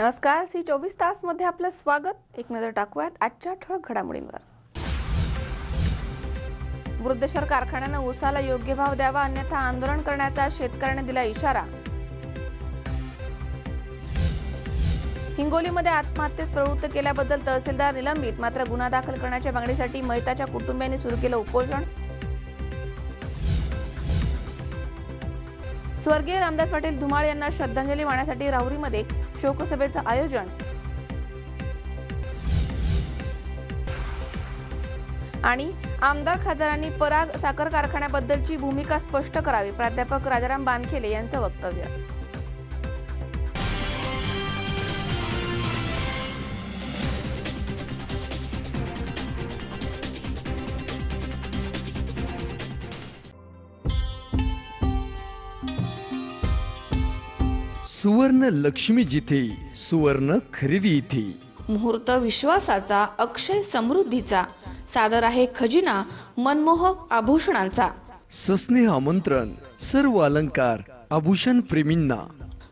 नमस्कार, सी 24 तास मध्ये आपलं स्वागत। एक नजर टाकूयात आजच्या ठळक घडामोडींवर। वृद्धेश्वर कारखान्याने ऊसाला योग्य भाव द्यावा, अन्यथा आंदोलन करण्याचा शेतकऱ्यांनी दिला इशारा। हिंगोलीमध्ये आत्महत्येस प्रवृत्त केल्याबद्दल तहसीलदार निलंबित, मात्र गुन्हा दाखल करण्याच्या मागणीसाठी मयताच्या कुटुंबियांनी सुरू केलं उपोषण। स्वर्गीय रामदास पाटील धुमाळ यांना श्रद्धांजली वाहण्यासाठी राहुरीमध्ये शोकसभेचं आयोजन। आणि आमदार खासदारांनी पराग साखर कारखान्याबद्दलची भूमिका स्पष्ट करावी, प्राध्यापक राजाराम बानखेले यांचं वक्तव्य। सुवर्ण लक्ष्मी जिथे, सुवर्ण खरेदी इथे। मुहूर्त विश्वासाचा, अक्षय समृद्धीचा, सादर आहे खजिना मनमोहक आभूषणांचा। सस्नेह आमंत्रण सर्व अलंकार आभूषण प्रेमींना।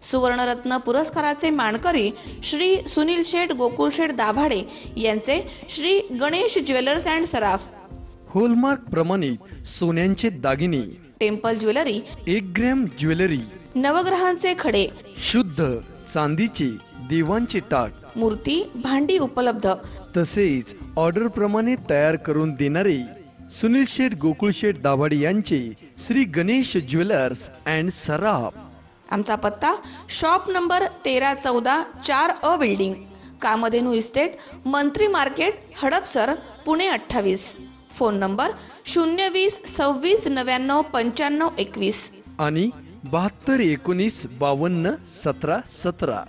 सुवर्णरत्न पुरस्काराचे मानकरी श्री सुनील शेठ गोकुळ शेठ दाभाडे यांचे Shri Ganesh jewellers and Saraf. Hallmark प्रमाणित सोन्यांचे दागिने, टेम्पल ज्वेलरी, 1 ग्रॅम ज्वेलरी, नवग्रहांचे खडे, शुद्ध चांदीचे देवांचे टाट, मूर्ती भांडी उपलब्ध। तसेच ऑर्डर प्रमाणे तयार करून देणारे सुनील शेठ गोकुळ शेठ दाभाडे यांचे श्री गणेश ज्वेलर्स अँड सराफ। आमचा पत्ता shop number 1314 4A building, Kamdhenu estate, Mantri market, Hadapsar, Pune 28। Phone number 020 26 99 95 21 आणि 72 19 52 17 17।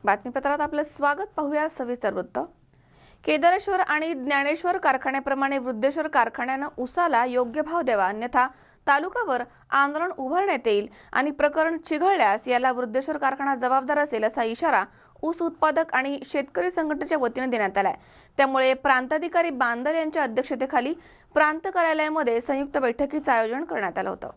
बातमीपत्रात आपलं स्वागत। पाहूया सविस्तर वृत्त। केदारेश्वर आणि ज्ञानेश्वर कारखान्याप्रमाणे वृद्धेश्वर कारखान्यानं ऊसाला योग्य भाव द्यावा, अन्यथा तालुकावर आंदोलन उभारण्यात येईल आणि प्रकरण चिघळल्यास याला वृद्धेश्वर कारखाना जबाबदार असेल, असा इशारा ऊस उत्पादक आणि शेतकरी संघटनेच्या वतीने देण्यात आलाय। त्यामुळे प्रांताधिकारी बांदल यांच्या अध्यक्षतेखाली प्रांत कार्यालयामध्ये संयुक्त बैठकीचं आयोजन करण्यात आलं होतं।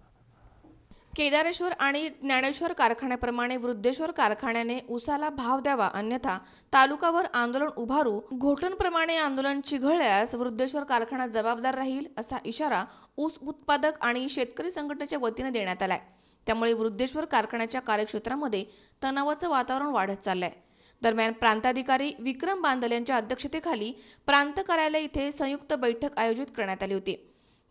केदारेश्वर आणि ज्ञानेश्वर कारखान्याप्रमाणे वृद्धेश्वर कारखान्याने ऊसाला भाव द्यावा, अन्यथा तालुकावर आंदोलन उभारू, घोटणप्रमाणे आंदोलन चिघळल्यास वृद्धेश्वर कारखाना जबाबदार राहील, असा इशारा ऊस उत्पादक आणि शेतकरी संघटनेच्या वतीने देण्यात आलाय। त्यामुळे वृद्धेश्वर कारखान्याच्या कार्यक्षेत्रामध्ये तणावाचं वातावरण वाढत चाललंय। दरम्यान प्रांताधिकारी विक्रम बांदल यांच्या अध्यक्षतेखाली प्रांत कार्यालय इथे संयुक्त बैठक आयोजित करण्यात आली होती।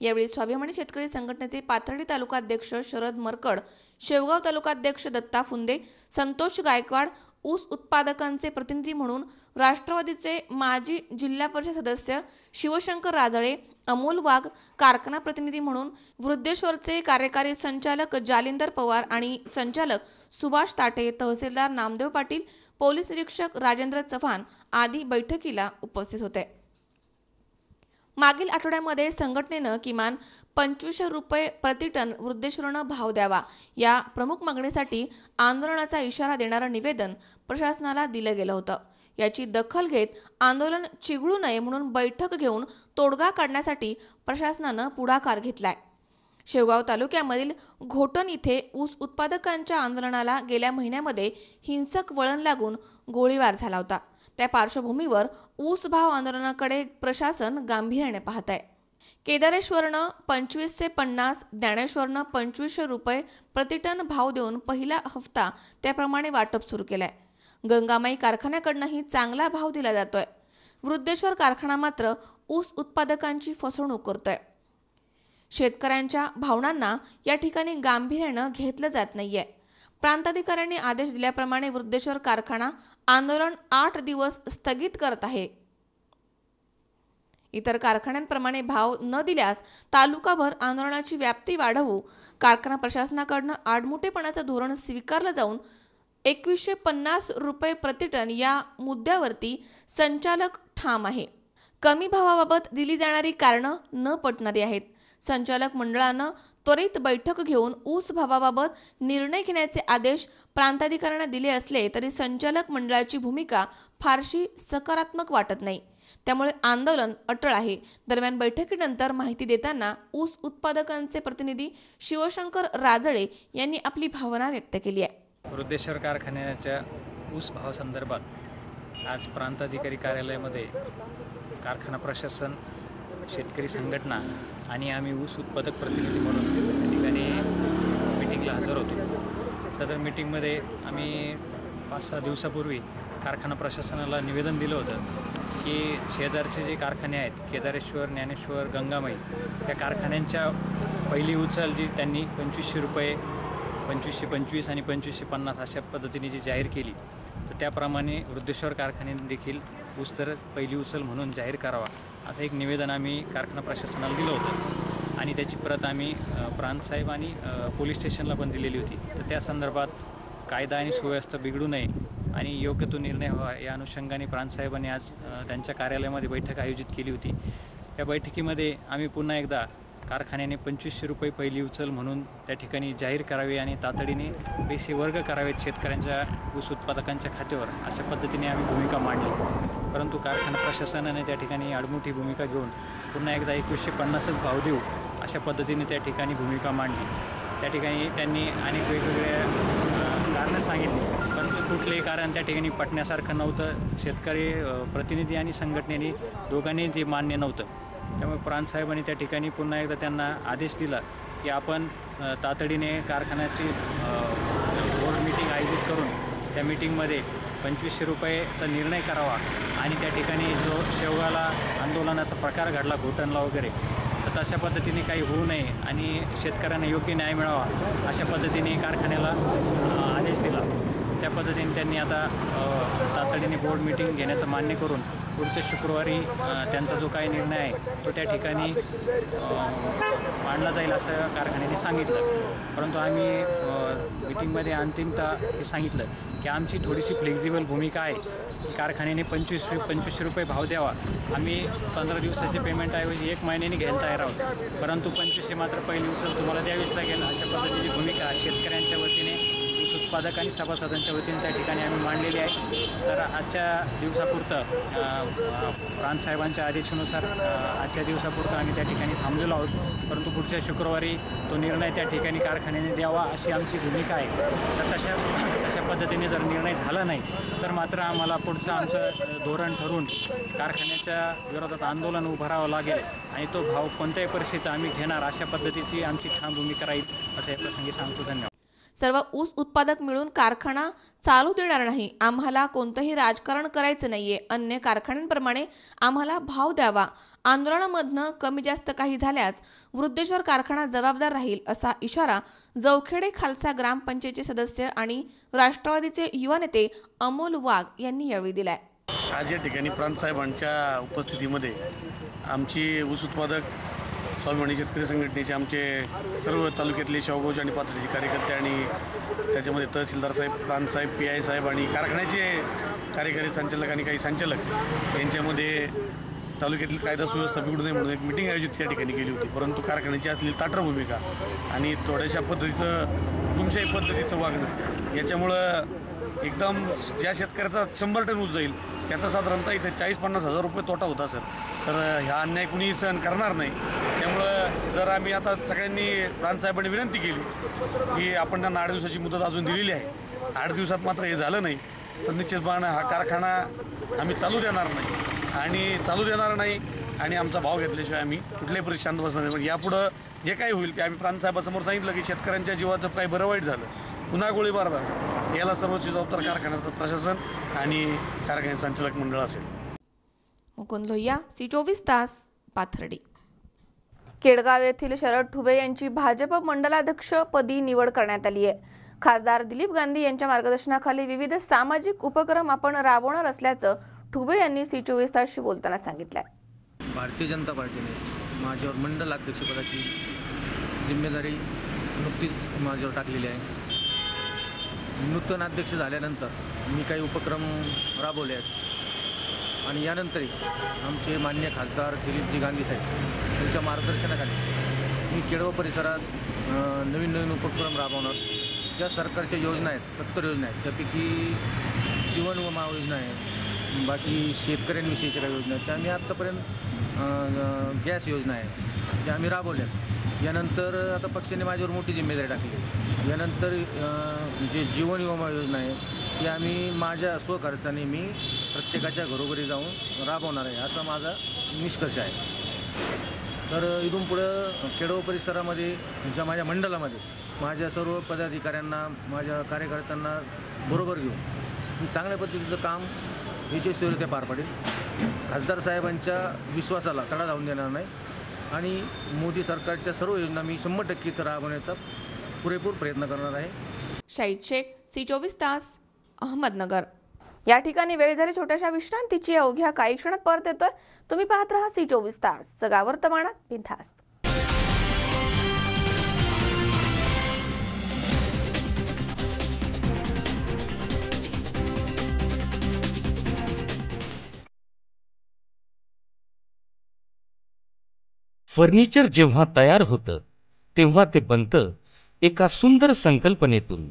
यावेळी स्वाभिमानी शेतकरी संघटनेचे पाथर्डी तालुकाध्यक्ष शरद मरकड, शेवगाव तालुकाध्यक्ष दत्ता फुंदे, संतोष गायकवाड, ऊस उत्पादकांचे प्रतिनिधी म्हणून राष्ट्रवादीचे माजी जिल्हा परिषद सदस्य शिवशंकर राजळे, अमोल वाघ, कारखाना प्रतिनिधी म्हणून वृद्धेश्वरचे कार्यकारी संचालक जालिंदर पवार आणि संचालक सुभाष ताटे, तहसीलदार नामदेव पाटील, पोलीस निरीक्षक राजेंद्र चव्हाण आदी बैठकीला उपस्थित होते। मागील आठवड्यामध्ये संघटनेनं किमान 2500 रुपये प्रतिटन वृद्धेश्वरनं भाव द्यावा, या प्रमुख मागणीसाठी आंदोलनाचा इशारा देणारं निवेदन प्रशासनाला दिलं गेलं होतं। याची दखल घेत आंदोलन चिघळू नये म्हणून बैठक घेऊन तोडगा काढण्यासाठी प्रशासनानं पुढाकार घेतलाय। शेवगाव तालुक्यामधील घोटण इथे ऊस उत्पादकांच्या आंदोलनाला गेल्या महिन्यामध्ये हिंसक वळण लागून गोळीबार झाला होता। त्या पार्श्वभूमीवर ऊस भाव आंदोलनाकडे प्रशासन गांभीर्याने पाहत आहे। केदारेश्वरनं 25 ते 50, ज्ञानेश्वरनं 2500 रुपये प्रतिटन भाव देऊन पहिला हप्ता त्याप्रमाणे वाटप सुरू केलंय। गंगामाई कारखान्याकडनंही चांगला भाव दिला जातोय। वृद्धेश्वर कारखाना मात्र ऊस उत्पादकांची फसवणूक करतोय। शेतकऱ्यांच्या भावनांना या ठिकाणी गांभीर्यानं घेतलं जात नाहीये। प्रांताधिकाऱ्यांनी आदेश दिल्याप्रमाणे वृद्धेश्वर कारखाना आंदोलन 8 दिवस स्थगित करत आहे। इतर कारखान्यांप्रमाणे भाव न दिल्यास तालुकाभर आंदोलनाची व्याप्ती वाढवू, कारखाना प्रशासनाकडून आडमुठेपणाचं धोरण स्वीकारलं जाऊन 2150 रुपये प्रतिटन या मुद्द्यावरती संचालक ठाम आहे। कमी भावाबाबत दिली जाणारी कारणं न पटणारी आहेत। संचालक मंडळानं त्वरित बैठक घेऊन ऊस भावाबाबत निर्णय घेण्याचे आदेश प्रांताधिकाऱ्यांना दिले असले तरी संचालक मंडळाची भूमिका फारशी सकारात्मक वाटत नाही, त्यामुळे आंदोलन अटळ आहे। दरम्यान बैठकीनंतर माहिती देताना ऊस उत्पादकांचे प्रतिनिधी शिवशंकर राजळे यांनी आपली भावना व्यक्त केली आहे। वृद्धेश्वर कारखान्याच्या ऊस भावासंदर्भात आज प्रांताधिकारी कार्यालयामध्ये कारखाना प्रशासन, शेतकरी संघटना आणि आम्ही ऊस उत्पादक प्रतिनिधी म्हणून त्या ठिकाणी मीटिंगला हजर होतो। सदर मीटिंगमध्ये आम्ही 5-6 दिवसापूर्वी कारखाना प्रशासनाला निवेदन दिलं होतं की शेजारचे जे कारखाने आहेत, केदारेश्वर, ज्ञानेश्वर, गंगामाई, त्या कारखान्यांच्या पहिली उचल जी त्यांनी 2500 रुपये, 2525 आणि 2550 अशा पद्धतीने जी जाहीर केली, तर त्याप्रमाणे वृद्धेश्वर कारखान्याने देखील ऊस दर पहिली उचल म्हणून जाहीर करावा असं एक निवेदन आम्ही कारखाना प्रशासनाला दिलं होतं आणि त्याची प्रत आम्ही प्रांतसाहेब आणि पोलीस स्टेशनला पण दिलेली होती। तर त्या संदर्भात कायदा आणि सुव्यवस्था बिघडू नये आणि योग्य तो निर्णय व्हावा या अनुषंगाने प्रांतसाहेबांनी आज त्यांच्या कार्यालयामध्ये बैठक आयोजित केली होती। या बैठकीमध्ये आम्ही पुन्हा एकदा कारखान्याने 2500 रुपये पहिली उचल म्हणून त्या ठिकाणी जाहीर करावे आणि तातडीने पैसे वर्ग करावेत शेतकऱ्यांच्या ऊस उत्पादकांच्या खात्यावर अशा पद्धतीने आम्ही भूमिका मांडली। परंतु कारखाना प्रशासनाने त्या ठिकाणी आडमुठी भूमिका घेऊन पुन्हा एकदा 2150च भाव देऊ अशा पद्धतीने त्या ठिकाणी भूमिका मांडली। त्या ठिकाणी त्यांनी अनेक वेगवेगळ्या कारणं सांगितली, परंतु कुठलेही कारण त्या ठिकाणी पटण्यासारखं नव्हतं। शेतकरी प्रतिनिधी आणि संघटनेने दोघांनी ते मान्य नव्हतं। त्यामुळे प्रांतसाहेबांनी त्या ठिकाणी पुन्हा एकदा त्यांना आदेश दिला की आपण तातडीने कारखान्याची बोर्ड मीटिंग आयोजित करून त्या मीटिंगमध्ये 2500 रुपयेचा निर्णय करावा आणि त्या ठिकाणी जो शेवगाला आंदोलनाचा प्रकार घडला घोटणला वगैरे, तर तशा पद्धतीने काही होऊ नये आणि शेतकऱ्यांना योग्य न्याय मिळावा अशा पद्धतीने कारखान्याला आदेश दिला। त्या पद्धतीने त्यांनी आता तातडीने बोर्ड मीटिंग घेण्याचं मान्य करून पुढच्या शुक्रवारी त्यांचा जो काही निर्णय आहे तो त्या ठिकाणी मांडला जाईल असं कारखान्याने सांगितलं। परंतु आम्ही मीटिंगमध्ये अंतिमतः हे सांगितलं की आमची थोडीशी फ्लेक्झिबल भूमिका आहे की कारखान्याने 2500 रुपये भाव द्यावा। आम्ही 15 दिवसाचे पेमेंटऐवजी 1 महिन्याने घ्यायला तयार आहोत, परंतु 2500 मात्र पहिली उचल तुम्हाला द्यावीच लागेल अशा पद्धतीची भूमिका शेतकऱ्यांच्या वतीने, ऊस उत्पादक आणि सभासदांच्या वतीने त्या ठिकाणी आम्ही मांडलेली आहे। तर आजच्या दिवसापुरतं प्रांतसाहेबांच्या आदेशानुसार आजच्या दिवसापुरतं आम्ही त्या ठिकाणी थांबलेलो आहोत, परंतु पुढच्या शुक्रवारी तो निर्णय त्या ठिकाणी कारखान्याने द्यावा अशी आमची भूमिका आहे। तर तशा पद्धतीने जर निर्णय झाला नाही तर मात्र आम्हाला पुढचं आमचं धोरण ठरवून कारखान्याच्या विरोधात आंदोलन उभारावं लागेल आणि तो भाव कोणत्याही परिस्थितीत आम्ही घेणार अशा पद्धतीची आमची ठाम भूमिका राहील असं या प्रसंगी सांगतो। धन्यवाद। सर्व ऊस उत्पादक मिळून कारखाना चालू देणार नाही, आम्हाला कोणतंही राजकारण करायचं नाहीये, अन्य कारखान्यांप्रमाणे आम्हाला भाव द्यावा, आंदोलनामधनं कमी जास्त काही झाल्यास वृद्धेश्वर कारखाना जबाबदार राहील असा इशारा जवखेडे खालसा ग्रामपंचायतचे सदस्य आणि राष्ट्रवादीचे युवा नेते अमोल वाघ यांनी यावेळी दिलाय। आज या ठिकाणी प्रांतसाहेबांच्या उपस्थितीमध्ये आमची ऊस उत्पादक स्वाभिमानी शेतकरी संघटनेचे आमचे सर्व तालुक्यातले शेवगावचे आणि पाथर्डीचे कार्यकर्ते आणि त्याच्यामध्ये तहसीलदार साहेब, प्रांतसाहेब, PI साहेब आणि कारखान्याचे कार्यकारी संचालक आणि काही संचालक यांच्यामध्ये तालुक्यातील कायदा सुव्यवस्था बिघडू नये म्हणून एक मिटिंग आयोजित त्या ठिकाणी केली होती। परंतु कारखान्याची असलेली ताठर भूमिका आणि थोड्याशा पद्धतीचं हुकुमशाही पद्धतीचं वागणं याच्यामुळं एकदम ज्या शेतकऱ्याचा 100 टन ऊस जाईल त्याचा साधारणतः इथे 40-50 हजार रुपये तोटा होत असेल, तर ह्या अन्याय कुणी सहन करणार नाही। त्यामुळं जर आम्ही आता सगळ्यांनी प्रांतसाहेबांनी विनंती केली की आपण त्यांना 8 दिवसाची मुदत अजून दिलेली आहे, 8 दिवसात मात्र हे झालं नाही तर निश्चितपणे हा कारखाना आम्ही चालू देणार नाही आणि आमचा भाव घेतल्याशिवाय आम्ही कुठल्याही परिस्थितीत शांत बसणार नाही। यापुढं जे काही होईल ते आम्ही प्रांतसाहेबांसमोर सांगितलं की शेतकऱ्यांच्या जीवाचं काही बरं वाईट झालं, पुन्हा गोळीबार झाला, याला सर्वोच्च जबाबदार कारखान्याचं प्रशासन आणि कारखान्याचे संचालक मंडळ असेल। मुकुंद लोहिया, C24 तास, पाथर्डी। केडगाव येथील शरद ठुबे यांची भाजप मंडलाध्यक्षपदी निवड करण्यात आली आहे। खासदार दिलीप गांधी यांच्या मार्गदर्शनाखाली विविध सामाजिक उपक्रम आपण राबवणार असल्याचं ठुबे यांनी C24 तासशी बोलताना सांगितलंय। भारतीय जनता पार्टीने माझ्यावर मंडल अध्यक्षपदाची जिम्मेदारी नुकतीच माझ्यावर टाकलेली आहे। नूतन अध्यक्ष झाल्यानंतर मी काही उपक्रम राबवले आहेत आणि यानंतरही आमचे माननीय खासदार दिलीपजी गांधी साहेब यांच्या मार्गदर्शनाखाली मी केडगाव परिसरात नवीन नवीन उपक्रम राबवणार. ज्या सरकारच्या योजना आहेत, 70 योजना आहेत, त्यापैकी जीवन विमा योजना आहे, बाकी शेतकऱ्यांविषयीच्या काही योजना आहेत, त्या आम्ही आत्तापर्यंत गॅस योजना आहे त्या आम्ही राबवल्यात. यानंतर आता पक्षाने माझ्यावर मोठी जिम्मेदारी टाकली. यानंतर जे जीवन विमा योजना आहे ती आम्ही माझ्या स्वखर्चाने मी प्रत्येकाच्या घरोघरी जाऊन राबवणार आहे, असा माझा निष्कर्ष आहे. तर इथून पुढं केडगाव परिसरामध्ये ज्या माझ्या मंडळामध्ये माझ्या सर्व पदाधिकाऱ्यांना, माझ्या कार्यकर्त्यांना बरोबर घेऊन मी चांगल्या पद्धतीचं काम यशस्वीरित्या पार पाडेल. खासदार साहेबांच्या विश्वासाला तडा जाऊन देणार नाही आणि मोदी सरकारच्या सर्व योजना मी 100% इथं राबवण्याचा पुरेपूर प्रयत्न करणार आहे. शाहीद शेख, C24 तास, अहमदनगर. या ठिकाणी वेळ झाली छोट्याशा विश्रांतीची. अवघ्या काही क्षणात परत येतोय. तुम्ही पाहत राहा C24 तास, जगा वर्तमानात बिनधास्त. फर्निचर जेव्हा तयार होतं तेव्हा ते बनतं एका सुंदर संकल्पनेतून.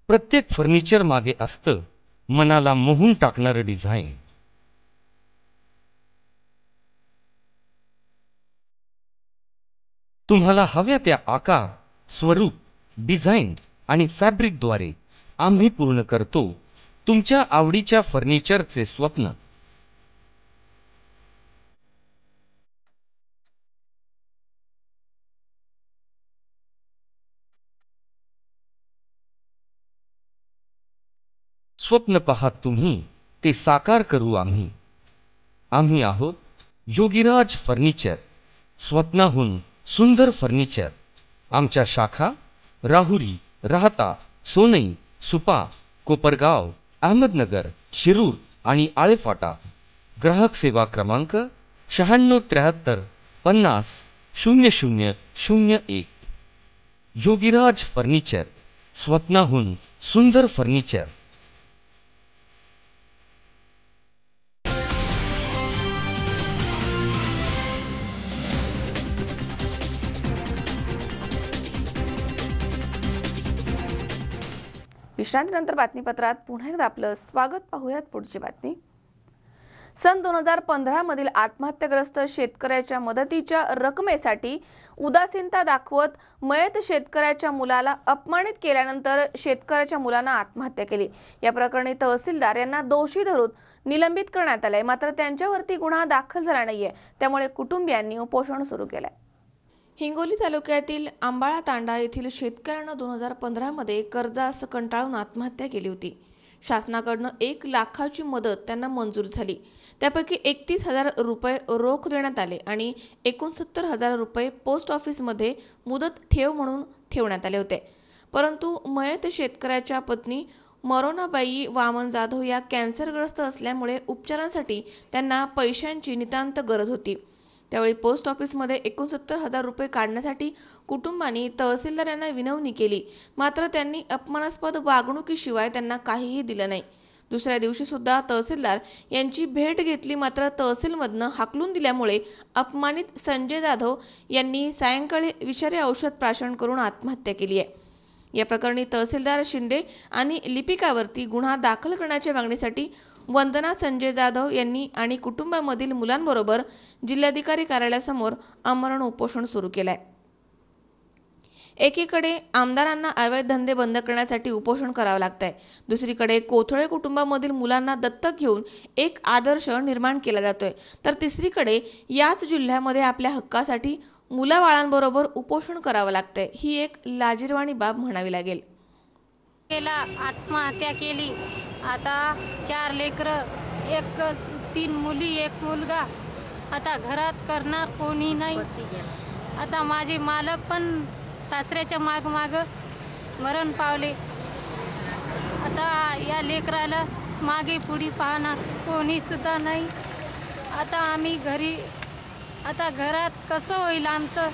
प्रत्येक फर्निचर मागे असतं मनाला मोहून टाकणारं डिझाईन. तुम्हाला हव्या त्या आकार, स्वरूप, डिझाईन आणि फॅब्रिकद्वारे आम्ही पूर्ण करतो तुमच्या आवडीच्या फर्निचरचे स्वप्न. स्वप्न पहा तुम्ही, ते साकार करू आम्ही. आम्ही आहोत योगीराज फर्निचर, स्वप्नाहून सुंदर फर्निचर. आमच्या शाखा राहुरी, राहता, सोनई, सुपा, कोपरगाव, अहमदनगर, शिरूर आणि आळेफाटा. ग्राहक सेवा क्रमांक 9673 50 0001. योगीराज फर्निचर, स्वप्नाहून सुंदर फर्निचर. विश्रांतीनंतर बातमीपत्रात पुन्हा एकदा आपलं स्वागत. पाहूयात पुढची बातमी. सन 2015 मधील आत्महत्याग्रस्त शेतकऱ्याच्या मदतीच्या रकमेसाठी उदासीनता दाखवत मयत शेतकऱ्याच्या मुलाला अपमानित केल्यानंतर शेतकऱ्याच्या मुलानं आत्महत्या केली. या प्रकरणी तहसीलदार यांना दोषी धरून निलंबित करण्यात आले. मात्र त्यांच्यावरती गुन्हा दाखल झाला नाहीये, त्यामुळे कुटुंबियांनी उपोषण सुरू केलंय. हिंगोली तालुक्यातील आंबाळा तांडा येथील शेतकऱ्यानं 2015 मध्ये कर्जास कंटाळून आत्महत्या केली होती. शासनाकडनं 1 लाखाची मदत त्यांना मंजूर झाली. त्यापैकी 31,000 रुपये रोख देण्यात आले आणि 69,000 रुपये पोस्ट ऑफिसमध्ये मुदत ठेव म्हणून ठेवण्यात आले होते. परंतु मयत शेतकऱ्याच्या पत्नी मरोनाबाई वामन जाधव या कॅन्सरग्रस्त असल्यामुळे उपचारांसाठी त्यांना पैशांची नितांत गरज होती. त्यावेळी पोस्ट ऑफिसमध्ये 69,000 रुपये काढण्यासाठी कुटुंबांनी तहसीलदार यांना विनवणी केली. मात्र त्यांनी अपमानास्पद वागणुकीशिवाय त्यांना काहीही दिलं नाही. दुसऱ्या दिवशी सुद्धा तहसीलदार यांची भेट घेतली, मात्र तहसीलमधनं हाकलून दिल्यामुळे अपमानित संजय जाधव यांनी सायंकाळी विषारी औषध प्राशन करून आत्महत्या केली आहे. या प्रकरणी तहसीलदार शिंदे आणि लिपिकावरती गुन्हा दाखल करण्याच्या मागणीसाठी वंदना संजय जाधव यांनी आणि कुटुंबामधील मुलांबरोबर जिल्हाधिकारी कार्यालयासमोर आमरण उपोषण सुरू केलंय. एकीकडे आमदारांना अवैध धंदे बंद करण्यासाठी उपोषण करावं लागतंय, दुसरीकडे कोथळे कुटुंबामधील मुलांना दत्तक घेऊन एक आदर्श निर्माण केला जातोय, तर तिसरीकडे याच जिल्ह्यामध्ये आपल्या हक्कासाठी मुलाबाळांबरोबर उपोषण करावं लागतंय. ही एक लाजिरवाणी बाब म्हणावी लागेल. आत्महत्या केली. आता 4 लेकरं, 3 मुली 1 मुलगा. आता घरात करणार कोणी नाही. आता माझे मालक पण सासऱ्याच्या माग मरण पावले. आता या लेकराला मागे पुढे पाहणार कोणी सुद्धा नाही. आता आम्ही घरी, आता घरात कसं होईल आमचं,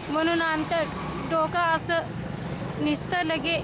म्हणून आमचं डोकं असं निसतं लगे.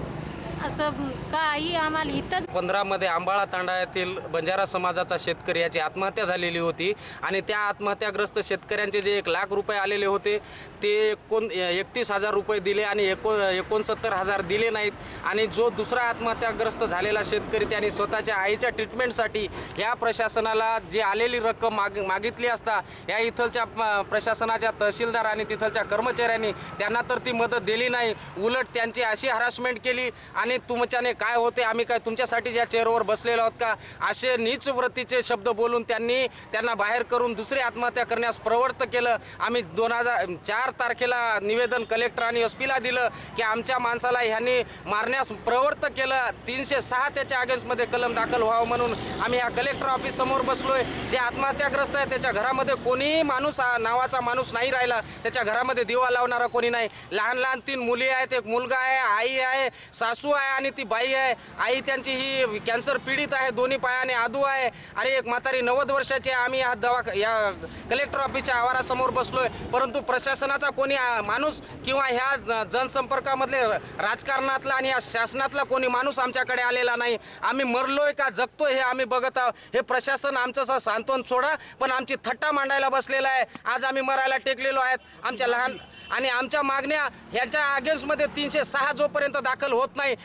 असं काही आम्हाला इथंच 15 मध्ये आंबाळा तांडा येथील बंजारा समाजाचा शेतकरी याची आत्महत्या झालेली होती आणि त्या आत्महत्याग्रस्त शेतकऱ्यांचे जे 1 लाख रुपये आलेले होते ते 31,000 रुपये दिले आणि 69,000 दिले नाहीत आणि जो दुसरा आत्महत्याग्रस्त झालेला शेतकरी त्यांनी स्वतःच्या आईच्या ट्रीटमेंटसाठी या प्रशासनाला जी आलेली रक्कम मागितली असता या इथलच्या प्रशासनाच्या तहसीलदार आणि तिथलच्या कर्मचाऱ्यांनी त्यांना तर ती मदत दिली नाही, उलट त्यांची अशी हरासमेंट केली आणि तुमच्याने काय होते, आम्ही काय तुमच्यासाठी या चेअरवर बसलेलो आहोत का, असे नीच वृत्तीचे शब्द बोलून त्यांना बाहेर करून दुसरी आत्महत्या करण्यास प्रवृत्त केलं। आम्ही 2004 तारखेला निवेदन कलेक्टर आणि एसपीला दिलं की आमच्या माणसाला ह्यांनी मारण्यास प्रवृत्त केलं, 306 त्याच्या अगेन्स्टमध्ये कलम दाखल व्हावं म्हणून आम्ही या कलेक्टर ऑफिस समोर बसलोय। जे आत्महत्याग्रस्त आहे त्याच्या घरामध्ये कोणीही माणूस नावाचा माणूस नाही राहिला, त्याच्या घरामध्ये दिवा लावणारा कोणी नाही। लहान लहान 3 मुली आहेत, 1 मुलगा आहे, आई आहे, सासू आहे आणि ती बाई आहे। आई त्यांची ही कॅन्सर पीडित आहे, दोन्ही पायाने आदू आहे आणि एक म्हातारी 90 वर्षाची। आम्ही या कलेक्टर ऑफिसच्या आवारासमोर बसलोय, परंतु प्रशासनाचा कोणी माणूस किंवा ह्या जनसंपर्कामधले राजकारणातला आणि या शासनातला कोणी माणूस आमच्याकडे आलेला नाही। आम्ही मरलोय का जगतोय हे आम्ही बघत आहोत। हे प्रशासन आमचं सांत्वन सोडा, पण आमची थट्टा मांडायला बसलेला आहे। आज आम्ही मरायला टेकलेलो आहेत। आमच्या लहान आणि आमच्या मागण्या ह्यांच्या अगेन्स्टमध्ये 306 जोपर्यंत दाखल होत नाही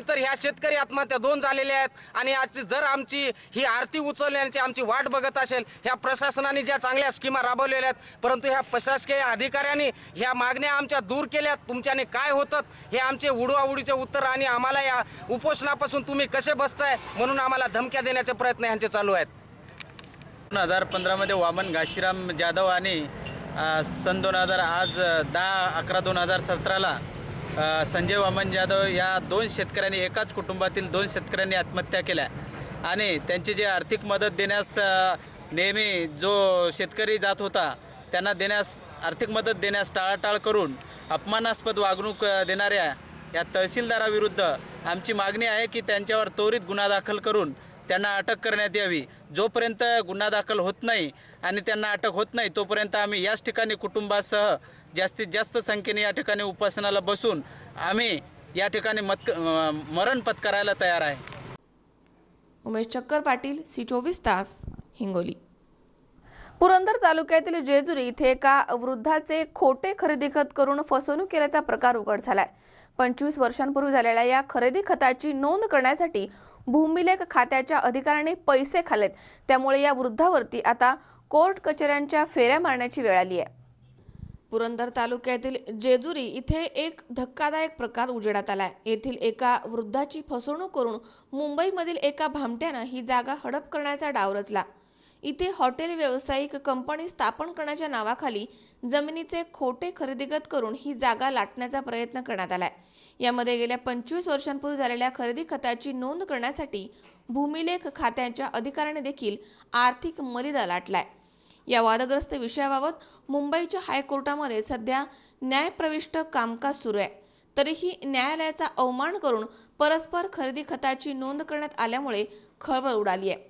तर ह्या शेतकरी आत्महत्या 2 झालेल्या आहेत आणि आज जर आमची ही आरती उचलण्याची आमची वाट बघत असेल, ह्या प्रशासनाने ज्या चांगल्या स्कीमा राबवलेल्या आहेत परंतु ह्या प्रशासकीय अधिकाऱ्यांनी ह्या मागण्या आमच्या दूर केल्यात, तुमच्याने काय होतं हे आमचे उडवाउडीचे उत्तर आणि आम्हाला या उपोषणापासून तुम्ही कसे बसताय म्हणून आम्हाला धमक्या देण्याचे प्रयत्न यांचे चालू आहेत। 2015 मध्ये वामन घाशीराम जाधव आणि सन 2000 आज 10/11/2017ला संजय वामन जाधव या 2 शेतकऱ्यांनी एकाच कुटुंबातील 2 शेतकऱ्यांनी आत्महत्या केल्या आणि त्यांची जी आर्थिक मदत देण्यास नेहमी जो शेतकरी जात होता त्यांना आर्थिक मदत देण्यास टाळाटाळ करून अपमानास्पद वागणूक देणाऱ्या या तहसीलदाराविरुद्ध आमची मागणी आहे की त्यांच्यावर त्वरित गुन्हा दाखल करून त्यांना अटक करण्यात यावी। जोपर्यंत गुन्हा दाखल होत नाही आणि त्यांना अटक होत नाही तोपर्यंत आम्ही याच ठिकाणी कुटुंबासह जास्तीत जास्त संख्येने या ठिकाणी उपोषणाला बसून आम्ही या ठिकाणी मरण पत्करायला तयार आहे। उमेश चक्कर पाटील, C24 तास, हिंगोली। पुरंदर तालुक्यातील जेजुरी इथे एका वृद्धाचे खोटे खरेदी खत करून फसवणूक केल्याचा प्रकार उघड झालाय। 25 वर्षांपूर्वी झालेल्या या खरेदी खताची नोंद करण्यासाठी भूमिलेख खात्याच्या अधिकाऱ्यांनी पैसे खाल्लेत, त्यामुळे या वृद्धावरती आता कोर्ट कचेऱ्यांच्या फेऱ्या मारण्याची वेळ आली आहे। पुरंदर तालुक्यातील जेजुरी इथे एक धक्कादायक प्रकार उजेडात आलाय। येथील एका वृद्धाची फसवणूक करून मुंबईमधील एका भामट्यानं ही जागा हडप करण्याचा डाव रचला। इथे हॉटेल व्यावसायिक कंपनी स्थापन करण्याच्या नावाखाली जमिनीचे खोटे खरेदीगत करून ही जागा लाटण्याचा प्रयत्न करण्यात आलाय। यामध्ये गेल्या 25 वर्षांपूर्वी झालेल्या खरेदी खताची नोंद करण्यासाठी भूमिलेख खात्याच्या अधिकाऱ्याने देखील आर्थिक मर्यादा लाटलाय। या वादग्रस्त विषयाबाबत मुंबईच्या हायकोर्टामध्ये सध्या न्यायप्रविष्ट कामकाज सुरू आहे। तरीही न्यायालयाचा अवमान करून परस्पर खरेदी खताची नोंद करण्यात आल्यामुळे खळबळ उडाली आहे।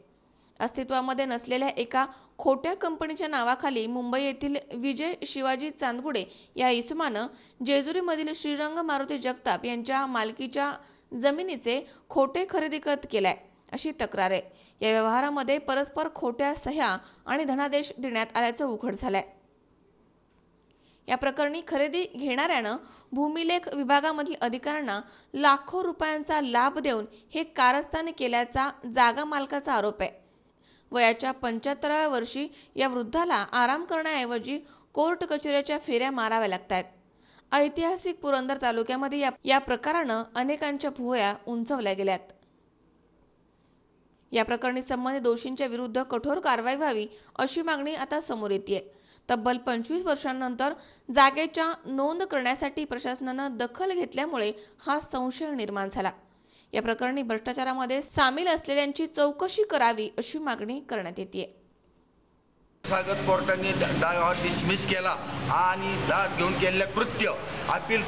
अस्तित्वामध्ये नसलेल्या एका खोट्या कंपनीच्या नावाखाली मुंबई येथील विजय शिवाजी चांदगुडे या इसमानं जेजुरीमधील श्रीरंग मारुती जगताप यांच्या मालकीच्या जमिनीचे खोटे खरेदी खत केलाय अशी तक्रार आहे। या व्यवहारामध्ये परस्पर खोट्या सह्या आणि धनादेश देण्यात आल्याचं उघड झालंय। या प्रकरणी खरेदी घेणाऱ्यानं भूमिलेख विभागामधील अधिकाऱ्यांना लाखो रुपयांचा लाभ देऊन हे कारस्थान केल्याचा जागा मालकाचा आरोप आहे। वयाच्या 75व्या वर्षी या वृद्धाला आराम करण्याऐवजी कोर्ट कचेऱ्याच्या फेऱ्या माराव्या लागतात। ऐतिहासिक पुरंदर तालुक्यामध्ये या प्रकारानं अनेकांच्या भुवया उंचवल्या गेल्यात। या प्रकरणी संबंधित दोषींच्या विरुद्ध कठोर कारवाई व्हावी अशी मागणी आता समोर येते। तब्बल 25 वर्षांनंतर जागेच्या नोंद करण्यासाठी प्रशासनानं दखल घेतल्यामुळे हा संशय निर्माण झाला। या प्रकरणी भ्रष्टाचारामध्ये सामील असलेल्यांची चौकशी करावी अशी मागणी करण्यात येते। स्वागत कोर्टाने डिसमिस केला आणि लाच घेऊन केलेलं कृत्य अपील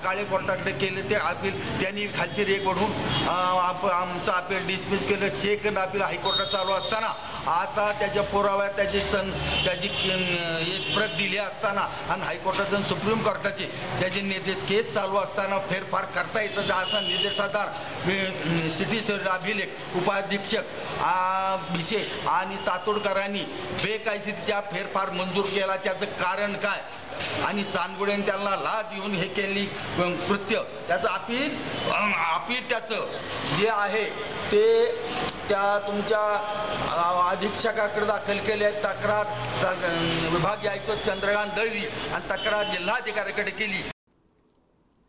काळे कोर्टाकडे केले. ते अपील त्यांनी खालची रेग ओढून आमचं अपील डिसमिस केलं. सेकंड अपील हायकोर्टात चालू असताना आता त्याच्या पुराव्यात त्याची एक प्रत दिली असताना आणि हायकोर्टात सुप्रीम कोर्टाचे त्याचे निर्देश केस चालू असताना फेरफार करता येतं असा निर्देशाधार सिटी अभिलेख उपाधीक्षक भिसे आणि तातोडकरांनी बेकायदेशीररित्या फेरफार मंजूर केला. त्याचं कारण काय आणि चांदगुडेने त्यांना लाच घेऊन हे केली कृत्य त्याचं अपील त्याचं जे आहे ते त्या तुमच्या अधीक्षकाकडे दाखल केले आहे. तक्रार विभागीय आयुक्त चंद्रकांत दळवी आणि तक्रार जिल्हाधिकाऱ्याकडे केली.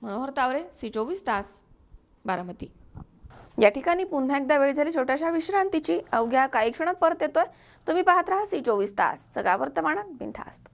मनोहर तावरे, C24 तास, बारामती. या ठिकाणी पुन्हा एकदा वेळ झाली छोट्याशा विश्रांतीची. अवघ्या काही क्षणात परत येतोय. तुम्ही पाहत राहा C24 तास, सगळ्या वर्तमानात बिनधास्त.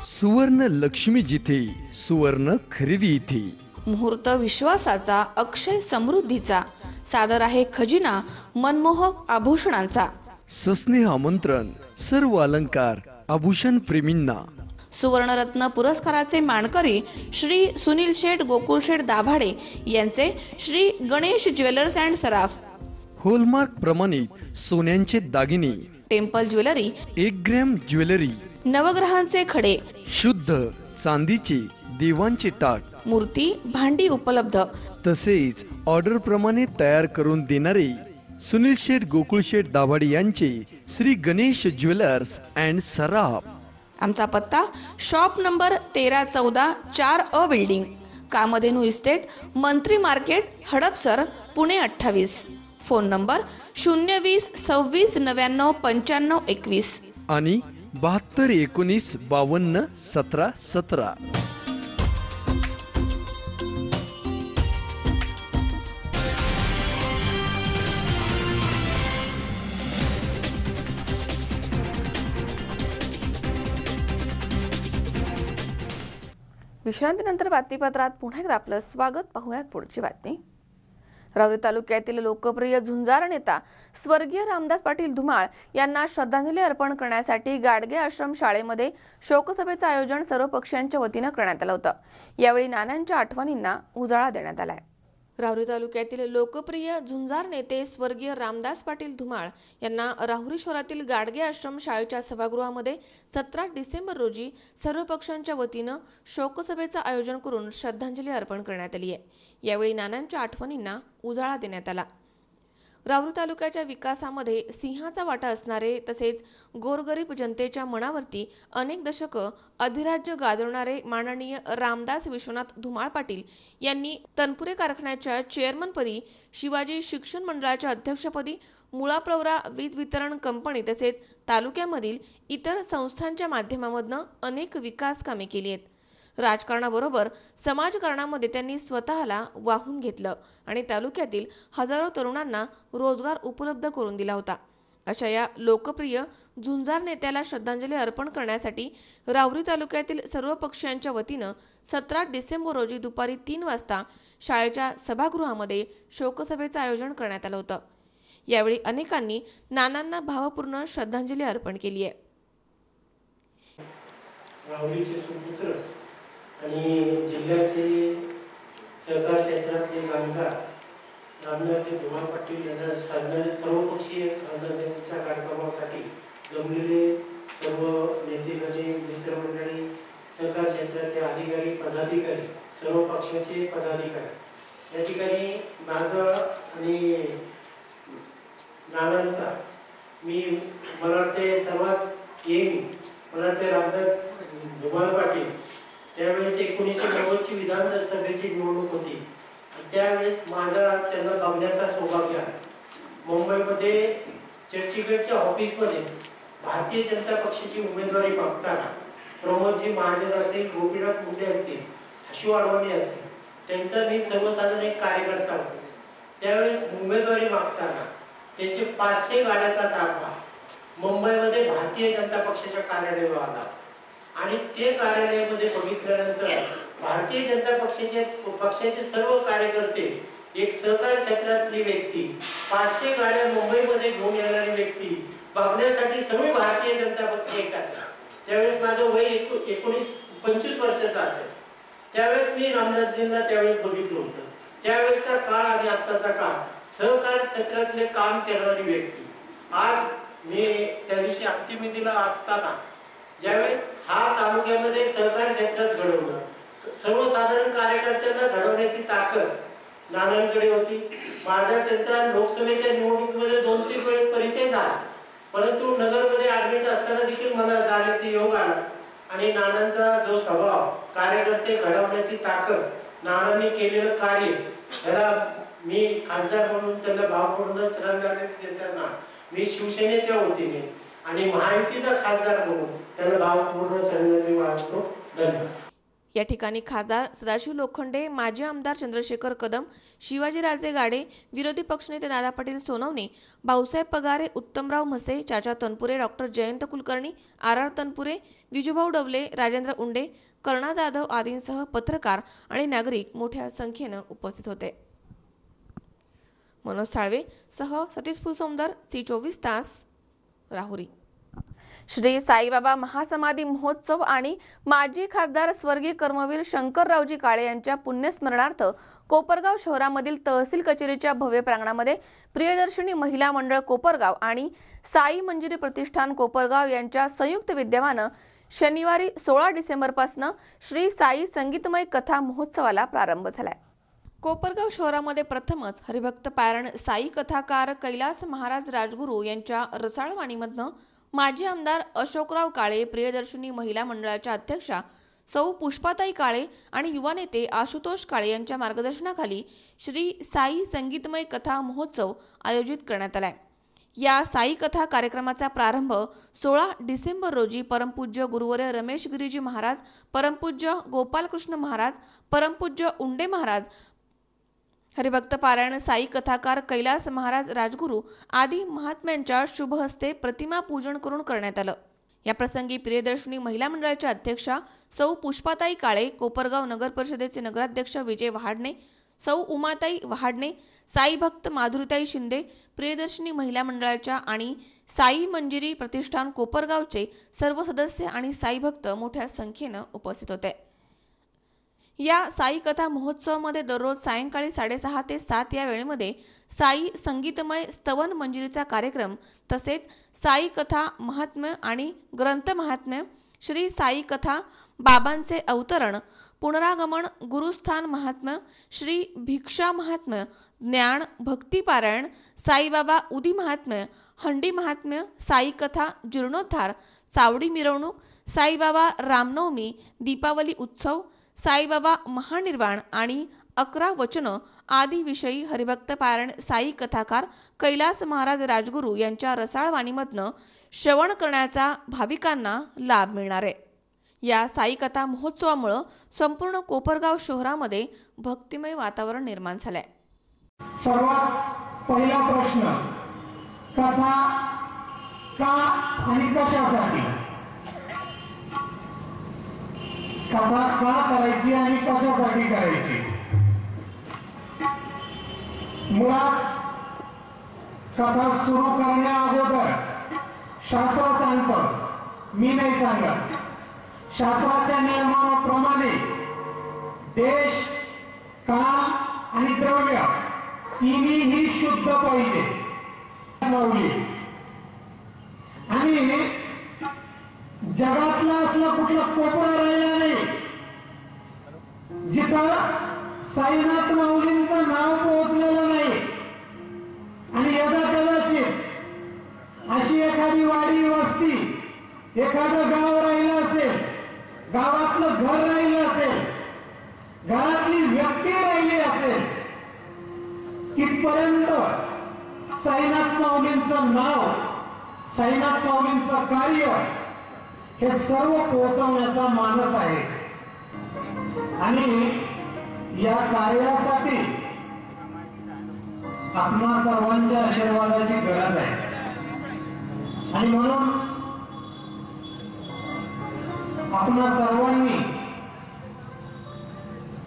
सुवर्ण लक्ष्मी जिथे, सुवर्ण खरेदी इथे. मुहूर्त विश्वासाचा, अक्षय समृद्धीचा, सादर आहे खजिना मनमोहक आभूषणांचा. सस्नेह आमंत्रण सर्व अलंकार आभूषण प्रेमींना. सुवर्णरत्न पुरस्काराचे मानकरी श्री सुनील शेठ गोकुळ शेठ दाभाडे यांचे श्री गणेश ज्वेलर्स अँड सराफ. होलमार्क प्रमाणित सोन्यांचे दागिने. Temple jewellery, 1 gram jewellery. नवग्रहांचे खडे, शुद्ध चांदीचे देवांचे टाट, मूर्ती, भांडी उपलब्ध. तसेच ऑर्डर प्रमाणे तयार करून देणारे सुनील शेठ गोकुळ शेठ दाभाडे यांचे श्री गणेश ज्वेलर्स अँड सराफ. आमचा पत्ता shop number 1314 4A building, Kamdhenu estate, Mantri market, Hadapsar, Pune 28. Phone number 020 26 99 95 21 आणि 72 19 52 17 17. विश्रांतीनंतर बातमीपत्रात पुन्हा एकदा आपलं स्वागत. पाहूयात पुढची बातमी. राहुरी तालुक्यातील लोकप्रिय झुंजार नेता स्वर्गीय रामदास पाटील धुमाळ यांना श्रद्धांजली अर्पण करण्यासाठी गाडगे आश्रम शाळेमध्ये शोकसभेचं आयोजन सर्व पक्षांच्या वतीनं करण्यात आलं होतं. यावेळी नानांच्या आठवणींना उजाळा देण्यात आलाय. राहुरी तालुक्यातील लोकप्रिय झुंजार नेते स्वर्गीय रामदास पाटील धुमाळ यांना राहुरी शहरातील गाडगे आश्रम शाळेच्या सभागृहामध्ये 17 डिसेंबर रोजी सर्व पक्षांच्या वतीनं शोकसभेचं आयोजन करून श्रद्धांजली अर्पण करण्यात आली आहे. यावेळी नानांच्या आठवणींना उजाळा देण्यात आला. राहुरी तालुक्याच्या विकासामध्ये सिंहाचा वाटा असणारे तसेच गोरगरीब जनतेच्या मनावरती अनेक दशकं अधिराज्य गाजवणारे माननीय रामदास विश्वनाथ धुमाळ पाटील यांनी तनपुरे कारखान्याच्या चेअरमनपदी, शिवाजी शिक्षण मंडळाच्या अध्यक्षपदी, मुळा प्रवरा वीज वितरण कंपनी तसेच तालुक्यामधील इतर संस्थांच्या माध्यमामधनं अनेक विकास कामे केली आहेत. राजकारणाबरोबर समाजकारणामध्ये त्यांनी स्वतःला वाहून घेतलं आणि तालुक्यातील हजारो तरुणांना रोजगार उपलब्ध करून दिला होता. अशा या लोकप्रिय झुंजार नेत्याला श्रद्धांजली अर्पण करण्यासाठी राहुरी तालुक्यातील सर्व पक्षांच्या वतीनं 17 डिसेंबर रोजी दुपारी 3 वाजता शाळेच्या सभागृहामध्ये शोकसभेचं आयोजन करण्यात आलं होतं. यावेळी अनेकांनी नानांना भावपूर्ण श्रद्धांजली अर्पण केली आहे. राहुरीचे सुपुत्र आणि जिल्ह्याचे सहकार क्षेत्रातले जाणकार रामदास धुमाळ पाटील यांना सर्वपक्षीय श्रद्धांजलीच्या कार्यक्रमासाठी जमलेले सर्व नेतेगणे, मित्रमंडळी, सहकार क्षेत्राचे अधिकारी, पदाधिकारी, सर्व पक्षाचे पदाधिकारी, या ठिकाणी माझा आणि नानांचा मला वाटते सर्वात मला वाटते रामदास धुमाळ पाटील त्यावेळेस 1990ची विधानसभेची निवडणूक होती. त्यावेळेस माझा त्यांना बघण्याचा सौभाग्य आला. मुंबईमध्ये चर्चगेटच्या ऑफिसमध्ये भारतीय जनता पक्षाची उमेदवारी मागताना प्रमोदजी महाजन असतील, गोपीनाथ मुंडे असतील, हशू अडवाणी असतील, त्यांचा मी सर्वसाधारण एक कार्यकर्ता होतो. त्यावेळेस उमेदवारी मागताना त्यांचे 500 गाड्याचा ताफा मुंबईमध्ये भारतीय जनता पक्षाच्या कार्यालयावर आला आणि ते कार्यालयामध्ये बघितल्यानंतर भारतीय जनता पक्षाचे सर्व कार्यकर्ते, एक सहकार क्षेत्रातली व्यक्ती, 500 गाड्या मुंबईमध्ये घेऊन येणारी व्यक्ती बघण्यासाठी सर्व भारतीय जनता पक्ष एकत्र. त्यावेळेस माझं वय 25 वर्षाचं असेल. त्यावेळेस मी रामदासजींना त्यावेळेस बघितलं होतं. त्यावेळेसचा काळ आणि आत्ताचा काळ, सहकार क्षेत्रातले काम करणारी व्यक्ती. आज मी त्या दिवशी अंतिमविधीला असताना ज्यावेळेस हा तालुक्यामध्ये सहकार क्षेत्रात घडवलं, सर्वसाधारण कार्यकर्त्यांना घडवण्याची ताकद नानांकडे होती. माझा त्यांचा लोकसभेच्या निवडणुकीमध्ये 2-3 वेळेस परिचय झाला, परंतु नगरमध्ये ऍडमिट असताना देखील मला जाण्याचा योग आला. आणि नानांचा जो स्वभाव, कार्यकर्ते घडवण्याची ताकद, नानांनी केलेलं कार्य, याला मी खासदार म्हणून त्यांना भावपूर्ण श्रद्धांजली देताना मी शिवसेनेच्या वतीने आणि महायुतीचा खासदार म्हणून त्यांना भावपूर्ण श्रद्धांजली वाहतो. धन्यवाद. या ठिकाणी खासदार सदाशिव लोखंडे, माजी आमदार चंद्रशेखर कदम, शिवाजीराजे गाडे, विरोधी पक्षनेते दादा पाटील सोनवणे, भाऊसाहेब पगारे, उत्तमराव म्हसे, चाचा तनपुरे, डॉक्टर जयंत कुलकर्णी, आर तनपुरे, विजूभाऊ डवले, राजेंद्र उंडे, कर्णा जाधव आदींसह पत्रकार आणि नागरिक मोठ्या संख्येने उपस्थित होते. मनोज साळवे सह सतीश फुलसौंदर, C24 तास, राहुरी. श्री साईबाबा महासमाधी महोत्सव आणि माजी खासदार स्वर्गीय कर्मवीर शंकररावजी काळे यांच्या पुण्यस्मरणार्थ कोपरगाव शहरामधील तहसील कचेरीच्या भव्य प्रांगणामध्ये प्रियदर्शिनी महिला मंडळ कोपरगाव आणि साई मंजिरी प्रतिष्ठान कोपरगाव यांच्या संयुक्त विद्यमानं शनिवारी 16 डिसेंबरपासून श्री साई संगीतमय कथा महोत्सवाला प्रारंभ झालाय. कोपरगाव शहरामध्ये प्रथमच हरिभक्त पारायण साई कथाकार कैलास महाराज राजगुरू यांच्या रसाळवाणीमधनं माजी आमदार अशोकराव काळे, प्रियदर्शिनी महिला मंडळाच्या अध्यक्षा सौ पुष्पाताई काळे आणि युवा नेते आशुतोष काळे यांच्या मार्गदर्शनाखाली श्री साई संगीतमय कथा महोत्सव आयोजित करण्यात आलाय. या साई कथा कार्यक्रमाचा प्रारंभ 16 डिसेंबर रोजी परमपूज्य गुरुवर्य रमेश गिरीजी महाराज, परमपूज्य गोपालकृष्ण महाराज, परमपूज्य उंडे महाराज, हरिभक्त पारायण साई कथाकार कैलास महाराज राजगुरू आदी महात्म्यांच्या शुभ हस्ते प्रतिमा पूजन करून करण्यात आलं. या प्रसंगी प्रियदर्शिनी महिला मंडळाच्या अध्यक्षा सौ पुष्पाताई काळे, कोपरगाव नगर परिषदेचे नगराध्यक्ष विजय वहाडणे, सौ उमाताई वहाडणे, साई भक्त माधुरीताई शिंदे, प्रियदर्शिनी महिला मंडळाच्या आणि साई मंजिरी प्रतिष्ठान कोपरगावचे सर्व सदस्य आणि साई भक्त मोठ्या संख्येनं उपस्थित होते. या साई कथा महोत्सवामध्ये दररोज सायंकाळी 6:30 ते 7 या वेळेमध्ये साई संगीतमय स्तवन मंजिरीचा कार्यक्रम, तसेच साई कथा महात्म्य आणि ग्रंथ महात्म्य, श्री साई कथा, बाबांचे अवतरण, पुनरागमन, गुरुस्थान महात्म्य, श्री भिक्षा महात्म्य, ज्ञान भक्ती पारायण, साईबाबा उदी महात्म्य, हंडी महात्म्य, साई कथा, जीर्णोद्धार, चावडी मिरवणूक, साईबाबा रामनवमी, दीपावली उत्सव, साईबाबा महानिर्वाण आणि 11 वचनं आदी विषयी हरिभक्त पारायण साई कथाकार कैलास महाराज राजगुरू यांच्या रसाळवाणीमधनं श्रवण करण्याचा भाविकांना लाभ मिळणार आहे. या साई कथा महोत्सवामुळे संपूर्ण कोपरगाव शहरामध्ये भक्तिमय वातावरण निर्माण झालंय. सर्वात पहिला प्रश्न, कथा का आणि कशासाठी? कथा का करायची आणि कशासाठी करायची? मुळात कथा सुरू करण्या अगोदर शास्त्र सांगतं, मी नाही सांगत. शास्त्राच्या नियमाप्रमाणे देश, काळ आणि द्रव्य तिन्ही शुद्ध पाहिजे. आणि जगातला असला कुठला कोपरा राहिला नाही जिथं साईनाथ माऊलींचं नाव पोहोचलेलं नाही. आणि यदा कदाचित अशी एखादी वाडी वस्ती, एखादं गाव राहिलं असेल, गावातलं घर राहिलं असेल, घरातली व्यक्ती राहिली असेल, तिथपर्यंत साईनाथ माऊलींचं नाव, साईनाथ माऊलींचं कार्य हे सर्व पोहोचवण्याचा मानस आहे. आणि या कार्यासाठी आपणा सर्वांच्या आशीर्वादाची गरज आहे. आणि म्हणून आपणा सर्वांनी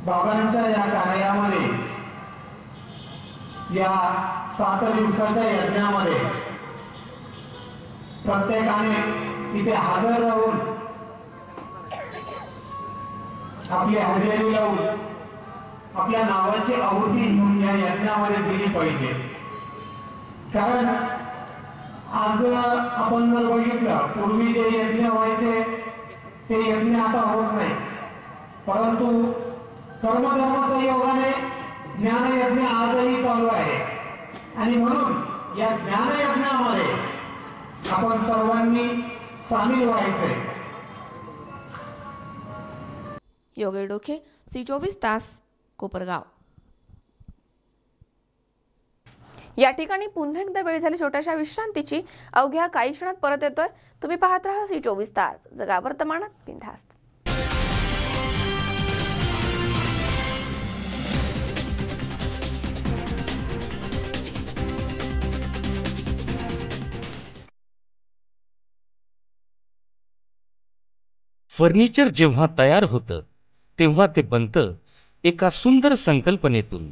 बाबांच्या या कार्यामध्ये, या 7 दिवसाच्या यज्ञामध्ये प्रत्येकाने इथे हजर राहून आपली हजेरी लावून आपल्या नावाची आहुती या यज्ञामध्ये दिली पाहिजे. कारण आज आपण जर बघितलं, पूर्वी जे यज्ञ व्हायचे ते यज्ञ आता होत नाही, परंतु कर्मधर्म संयोगाने ज्ञानयज्ञ आजही चालू आहे. आणि म्हणून या ज्ञानयज्ञामध्ये आपण सर्वांनी सामील व्हायचे. योगेश डोके, सी24 तास, कोपरगाव. या ठिकाणी पुन्हा एकदा वेळ झाली छोट्याशा विश्रांतीची. अवघ्या काही क्षणात परत येतोय. तुम्ही पाहत राहा सी24 तास, जगा वर्तमानात बिनधास्त. फर्निचर जेव्हा तयार होतं तेव्हा ते बनतं एका सुंदर संकल्पनेतून.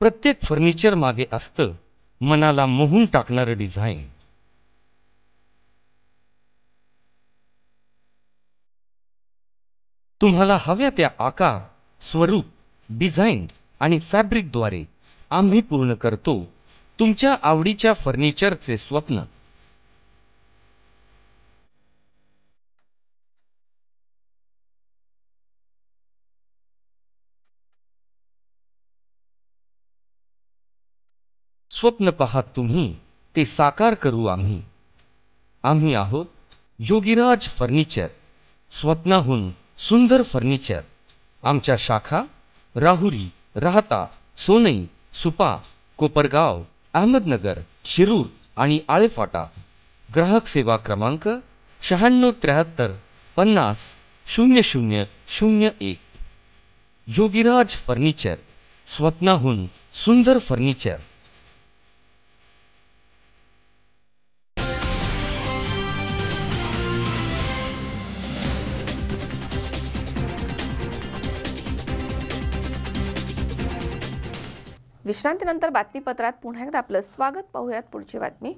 प्रत्येक फर्निचर मागे असतं मनाला मोहून टाकणारं डिझाईन. तुम्हाला हव्या त्या आकार, स्वरूप, डिझाईन आणि फॅब्रिकद्वारे आम्ही पूर्ण करतो तुमच्या आवडीच्या फर्निचरचे स्वप्न. स्वप्न पाहात तुम्ही, ते साकार करू आम्ही. आम्ही आहोत योगीराज फर्निचर, स्वप्नाहून सुंदर फर्निचर. आमच्या शाखा राहुरी, राहता, सोनई, सुपा, कोपरगाव, अहमदनगर, शिरूर आणि आळेफाटा. ग्राहक सेवा क्रमांक 9673 50 0001. योगीराज फर्निचर, स्वप्नाहून सुंदर फर्निचर. विश्रांतीनंतर बातमीपत्रात पुन्हा एकदा आपलं स्वागत. पाहूयात पुढची बातमी.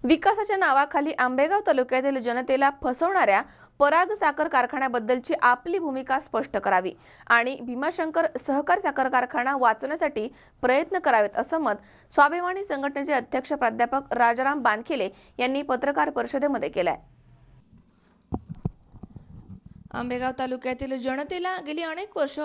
विकासाच्या नावाखाली आंबेगाव तालुक्यातील जनतेला फसवणाऱ्या पराग साखर कारखान्याबद्दलची आपली भूमिका स्पष्ट करावी आणि भीमाशंकर सहकार साखर कारखाना वाचवण्यासाठी प्रयत्न करावेत, असं मत स्वाभिमानी संघटनेचे अध्यक्ष प्राध्यापक राजाराम बानखेले यांनी पत्रकार परिषदेमध्ये केलंय. आंबेगाव तालुक्यातील जनतेला गेली अनेक वर्ष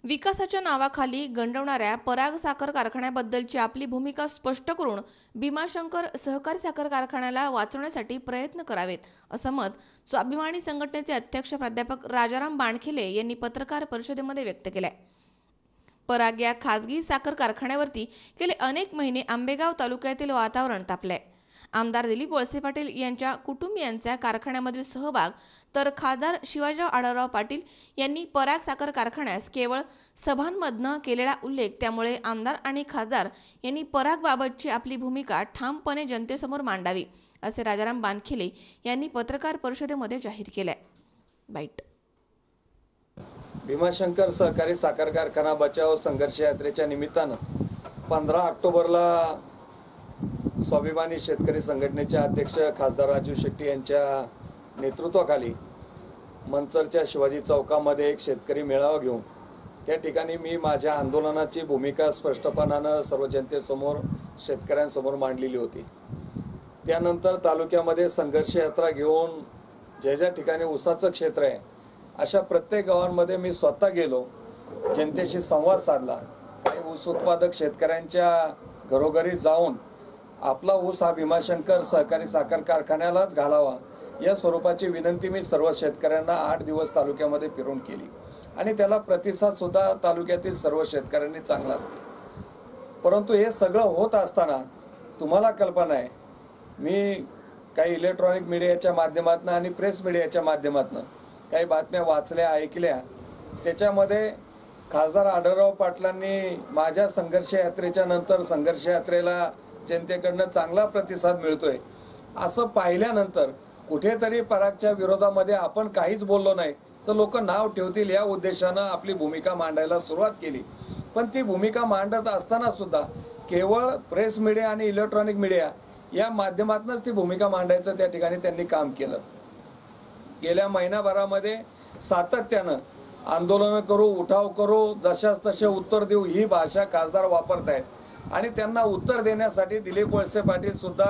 विकासाच्या नावाखाली गंडवणाऱ्या पराग साखर कारखान्याबद्दलची आपली भूमिका स्पष्ट करून भीमाशंकर सहकारी साखर कारखान्याला वाचवण्यासाठी प्रयत्न करावेत, असं मत स्वाभिमानी संघटनेचे अध्यक्ष प्राध्यापक राजाराम बानखेले यांनी पत्रकार परिषदेमध्ये व्यक्त केलंय. पराग या खासगी साखर कारखान्यावरती गेले अनेक महिने आंबेगाव तालुक्यातील वातावरण तापलंय. आमदार दिलीप वळसे पाटील यांच्या कुटुंबियांचा कारखान्यामधील सहभाग, तर खासदार शिवाजीराव आढळराव पाटील यांनी पराग साखर कारखान्यास केवळ सभांमधनं केलेला उल्लेख, त्यामुळे आमदार आणि खासदार यांनी परागबाबतची आपली भूमिका ठामपणे जनतेसमोर मांडावी, असे राजाराम बानखेले यांनी पत्रकार परिषदेमध्ये जाहीर केलंय. बाईट. भीमाशंकर सहकारी साखर कारखाना बचाव संघर्ष यात्रेच्या निमित्तानं 15 ऑक्टोबरला स्वाभिमानी शेतकरी संघटनेचे अध्यक्ष खासदार राजू शेट्टी यांच्या नेतृत्वाखाली मंचरच्या शिवाजी चौकामध्ये एक शेतकरी मेळावा घेऊन त्या ठिकाणी मी माझ्या आंदोलनाची भूमिका स्पष्टपणानं सर्व जनतेसमोर, शेतकऱ्यांसमोर मांडलेली होती. त्यानंतर तालुक्यामध्ये संघर्ष यात्रा घेऊन ज्या ठिकाणी ऊसाचं क्षेत्र आहे अशा प्रत्येक गावांमध्ये मी स्वतः गेलो, जनतेशी संवाद साधला. काही ऊस उत्पादक शेतकऱ्यांच्या घरोघरी जाऊन आपला ऊस हा भीमाशंकर सहकारी साखर कारखान्यालाच घालावा या स्वरूपाची विनंती मी सर्व शेतकऱ्यांना 8 दिवस तालुक्यामध्ये फिरून केली आणि त्याला प्रतिसाद सुद्धा तालुक्यातील सर्व शेतकऱ्यांनी चांगला. परंतु हे सगळं होत असताना तुम्हाला कल्पना आहे, मी काही इलेक्ट्रॉनिक मीडियाच्या माध्यमातून आणि प्रेस मीडियाच्या माध्यमातून काही बातम्या वाचल्या, ऐकल्या. त्याच्यामध्ये खासदार आढळराव पाटलांनी माझ्या संघर्ष यात्रेच्या नंतर संघर्ष यात्रेला जनतेकडनं चांगला प्रतिसाद मिळतोय असं पाहिल्यानंतर कुठेतरी परागच्या विरोधामध्ये आपण काहीच बोललो नाही तर लोक नाव ठेवतील या उद्देशानं आपली भूमिका मांडायला सुरुवात केली. पण ती भूमिका मांडत असताना सुद्धा केवळ प्रेस मीडिया आणि इलेक्ट्रॉनिक मीडिया या माध्यमातूनच ती भूमिका मांडायचं त्या ठिकाणी त्यांनी काम केलं. गेल्या महिनाभरामध्ये सातत्यानं आंदोलनं करू, उठाव करू, जशाच तसे उत्तर देऊ ही भाषा खासदार वापरत आहेत आणि त्यांना उत्तर देण्यासाठी दिलीप वळसे पाटील सुद्धा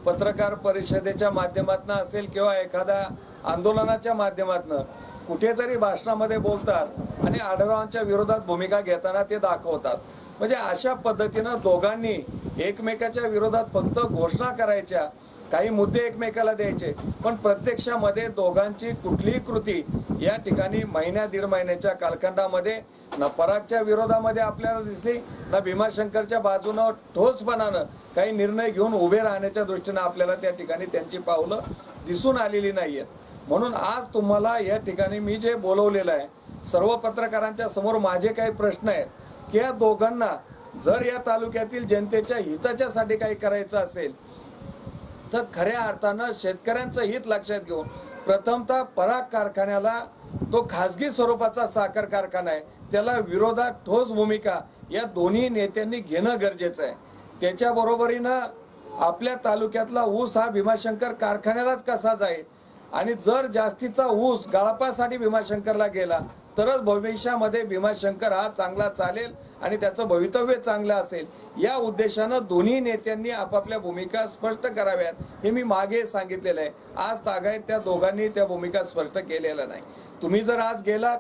पत्रकार परिषदेच्या माध्यमातून असेल किंवा एखाद्या आंदोलनाच्या माध्यमातून कुठेतरी भाषणामध्ये बोलतात आणि आढळरावांच्या विरोधात भूमिका घेताना ते दाखवतात. म्हणजे अशा पद्धतीनं दोघांनी एकमेकाच्या विरोधात फक्त घोषणा करायच्या, काही मुद्दे एकमेकाला द्यायचे, पण प्रत्यक्षामध्ये दोघांची कुठलीही कृती या ठिकाणी महिन्या दीड महिन्याच्या कालखंडामध्ये ना परागच्या विरोधामध्ये आपल्याला दिसली ना भीमाशंकरच्या बाजूनं ठोसपणानं काही निर्णय घेऊन उभे राहण्याच्या दृष्टीनं आपल्याला त्या ठिकाणी त्यांची पावलं दिसून आलेली नाहीयेत. म्हणून आज तुम्हाला या ठिकाणी मी जे बोलवलेलं आहे, सर्व पत्रकारांच्या समोर माझे काही प्रश्न आहेत की या दोघांना जर या तालुक्यातील जनतेच्या हिताच्यासाठी काही करायचं असेल तर खऱ्या अर्थानं शेतकऱ्यांचं हित लक्षात घेऊन प्रथमतः पराग कारखान्याला तो खाजगी स्वरूपाचा साखर कारखाना आहे, त्याला विरोधात ठोस भूमिका या दोन्ही नेत्यांनी घेणं गरजेचं आहे. त्याच्या बरोबरीनं आपल्या तालुक्यातला ऊस हा भीमाशंकर कारखान्यालाच कसा जाईल आणि जर जास्तीचा ऊस गाळपासाठी भीमाशंकरला गेला तरच भविष्यामध्ये भीमाशंकर हा चांगला चालेल आणि त्याचं भवितव्य चांगलं असेल. या उद्देशानं दोन्ही नेत्यांनी आपापल्या भूमिका स्पष्ट कराव्यात हे मी मागे सांगितलेलं आहे. आज तागायत त्या दोघांनी त्या भूमिका स्पष्ट केलेल्या नाही. तुम्ही जर आज गेलात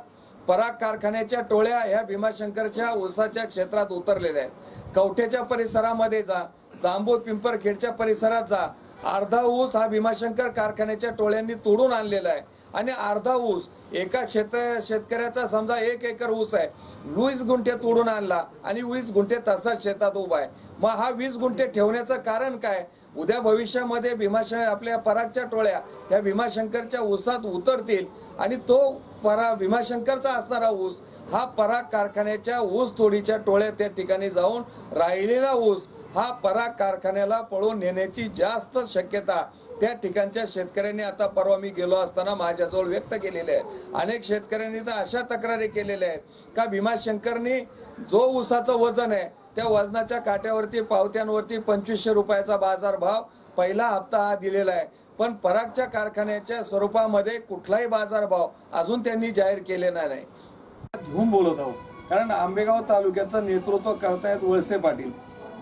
पराग कारखान्याच्या टोळ्या ह्या भीमाशंकरच्या ऊसाच्या क्षेत्रात उतरलेल्या आहेत. कवठेच्या परिसरामध्ये जा, जांबूत पिंपरखेडच्या परिसरात जा, अर्धा ऊस हा भीमाशंकर कारखान्याच्या टोळ्यांनी तोडून आणलेला आहे आणि अर्धा ऊस एका शेतकऱ्याचा समजा 1 एकर ऊस आहे, 20 गुंठे तोडून आणला आणि 20 गुंठे तसाच शेतात उभा आहे. मग हा 20 गुंठे ठेवण्याचं कारण काय? उद्या भविष्यामध्ये आपल्या परागच्या टोळ्या ह्या भीमाशंकरच्या ऊसात उतरतील आणि तो भीमाशंकरचा असणारा ऊस हा पराग कारखान्याच्या ऊस तोडीच्या टोळ्या त्या ठिकाणी जाऊन राहिलेला ऊस हा पराग कारखान्याला पळून नेण्याची जास्त शक्यता त्या ठिकाणच्या शेतकऱ्यांनी आता परवा मी गेलो असताना माझ्याजवळ व्यक्त केलेले आहे. अनेक शेतकऱ्यांनी तर अशा तक्रारी केलेल्या आहेत का भीमाशंकरनी जो ऊसाचं वजन आहे त्या वजनाच्या काट्यावरती पावत्यांवरती 2500 रुपयाचा बाजार भाव पहिला हप्ता हा दिलेला आहे, पण परागच्या कारखान्याच्या स्वरूपामध्ये कुठलाही बाजार भाव अजून त्यांनी जाहीर केलेला नाही. घेऊन बोलत आहोत कारण आंबेगाव तालुक्याचं नेतृत्व करतायत वळसे पाटील.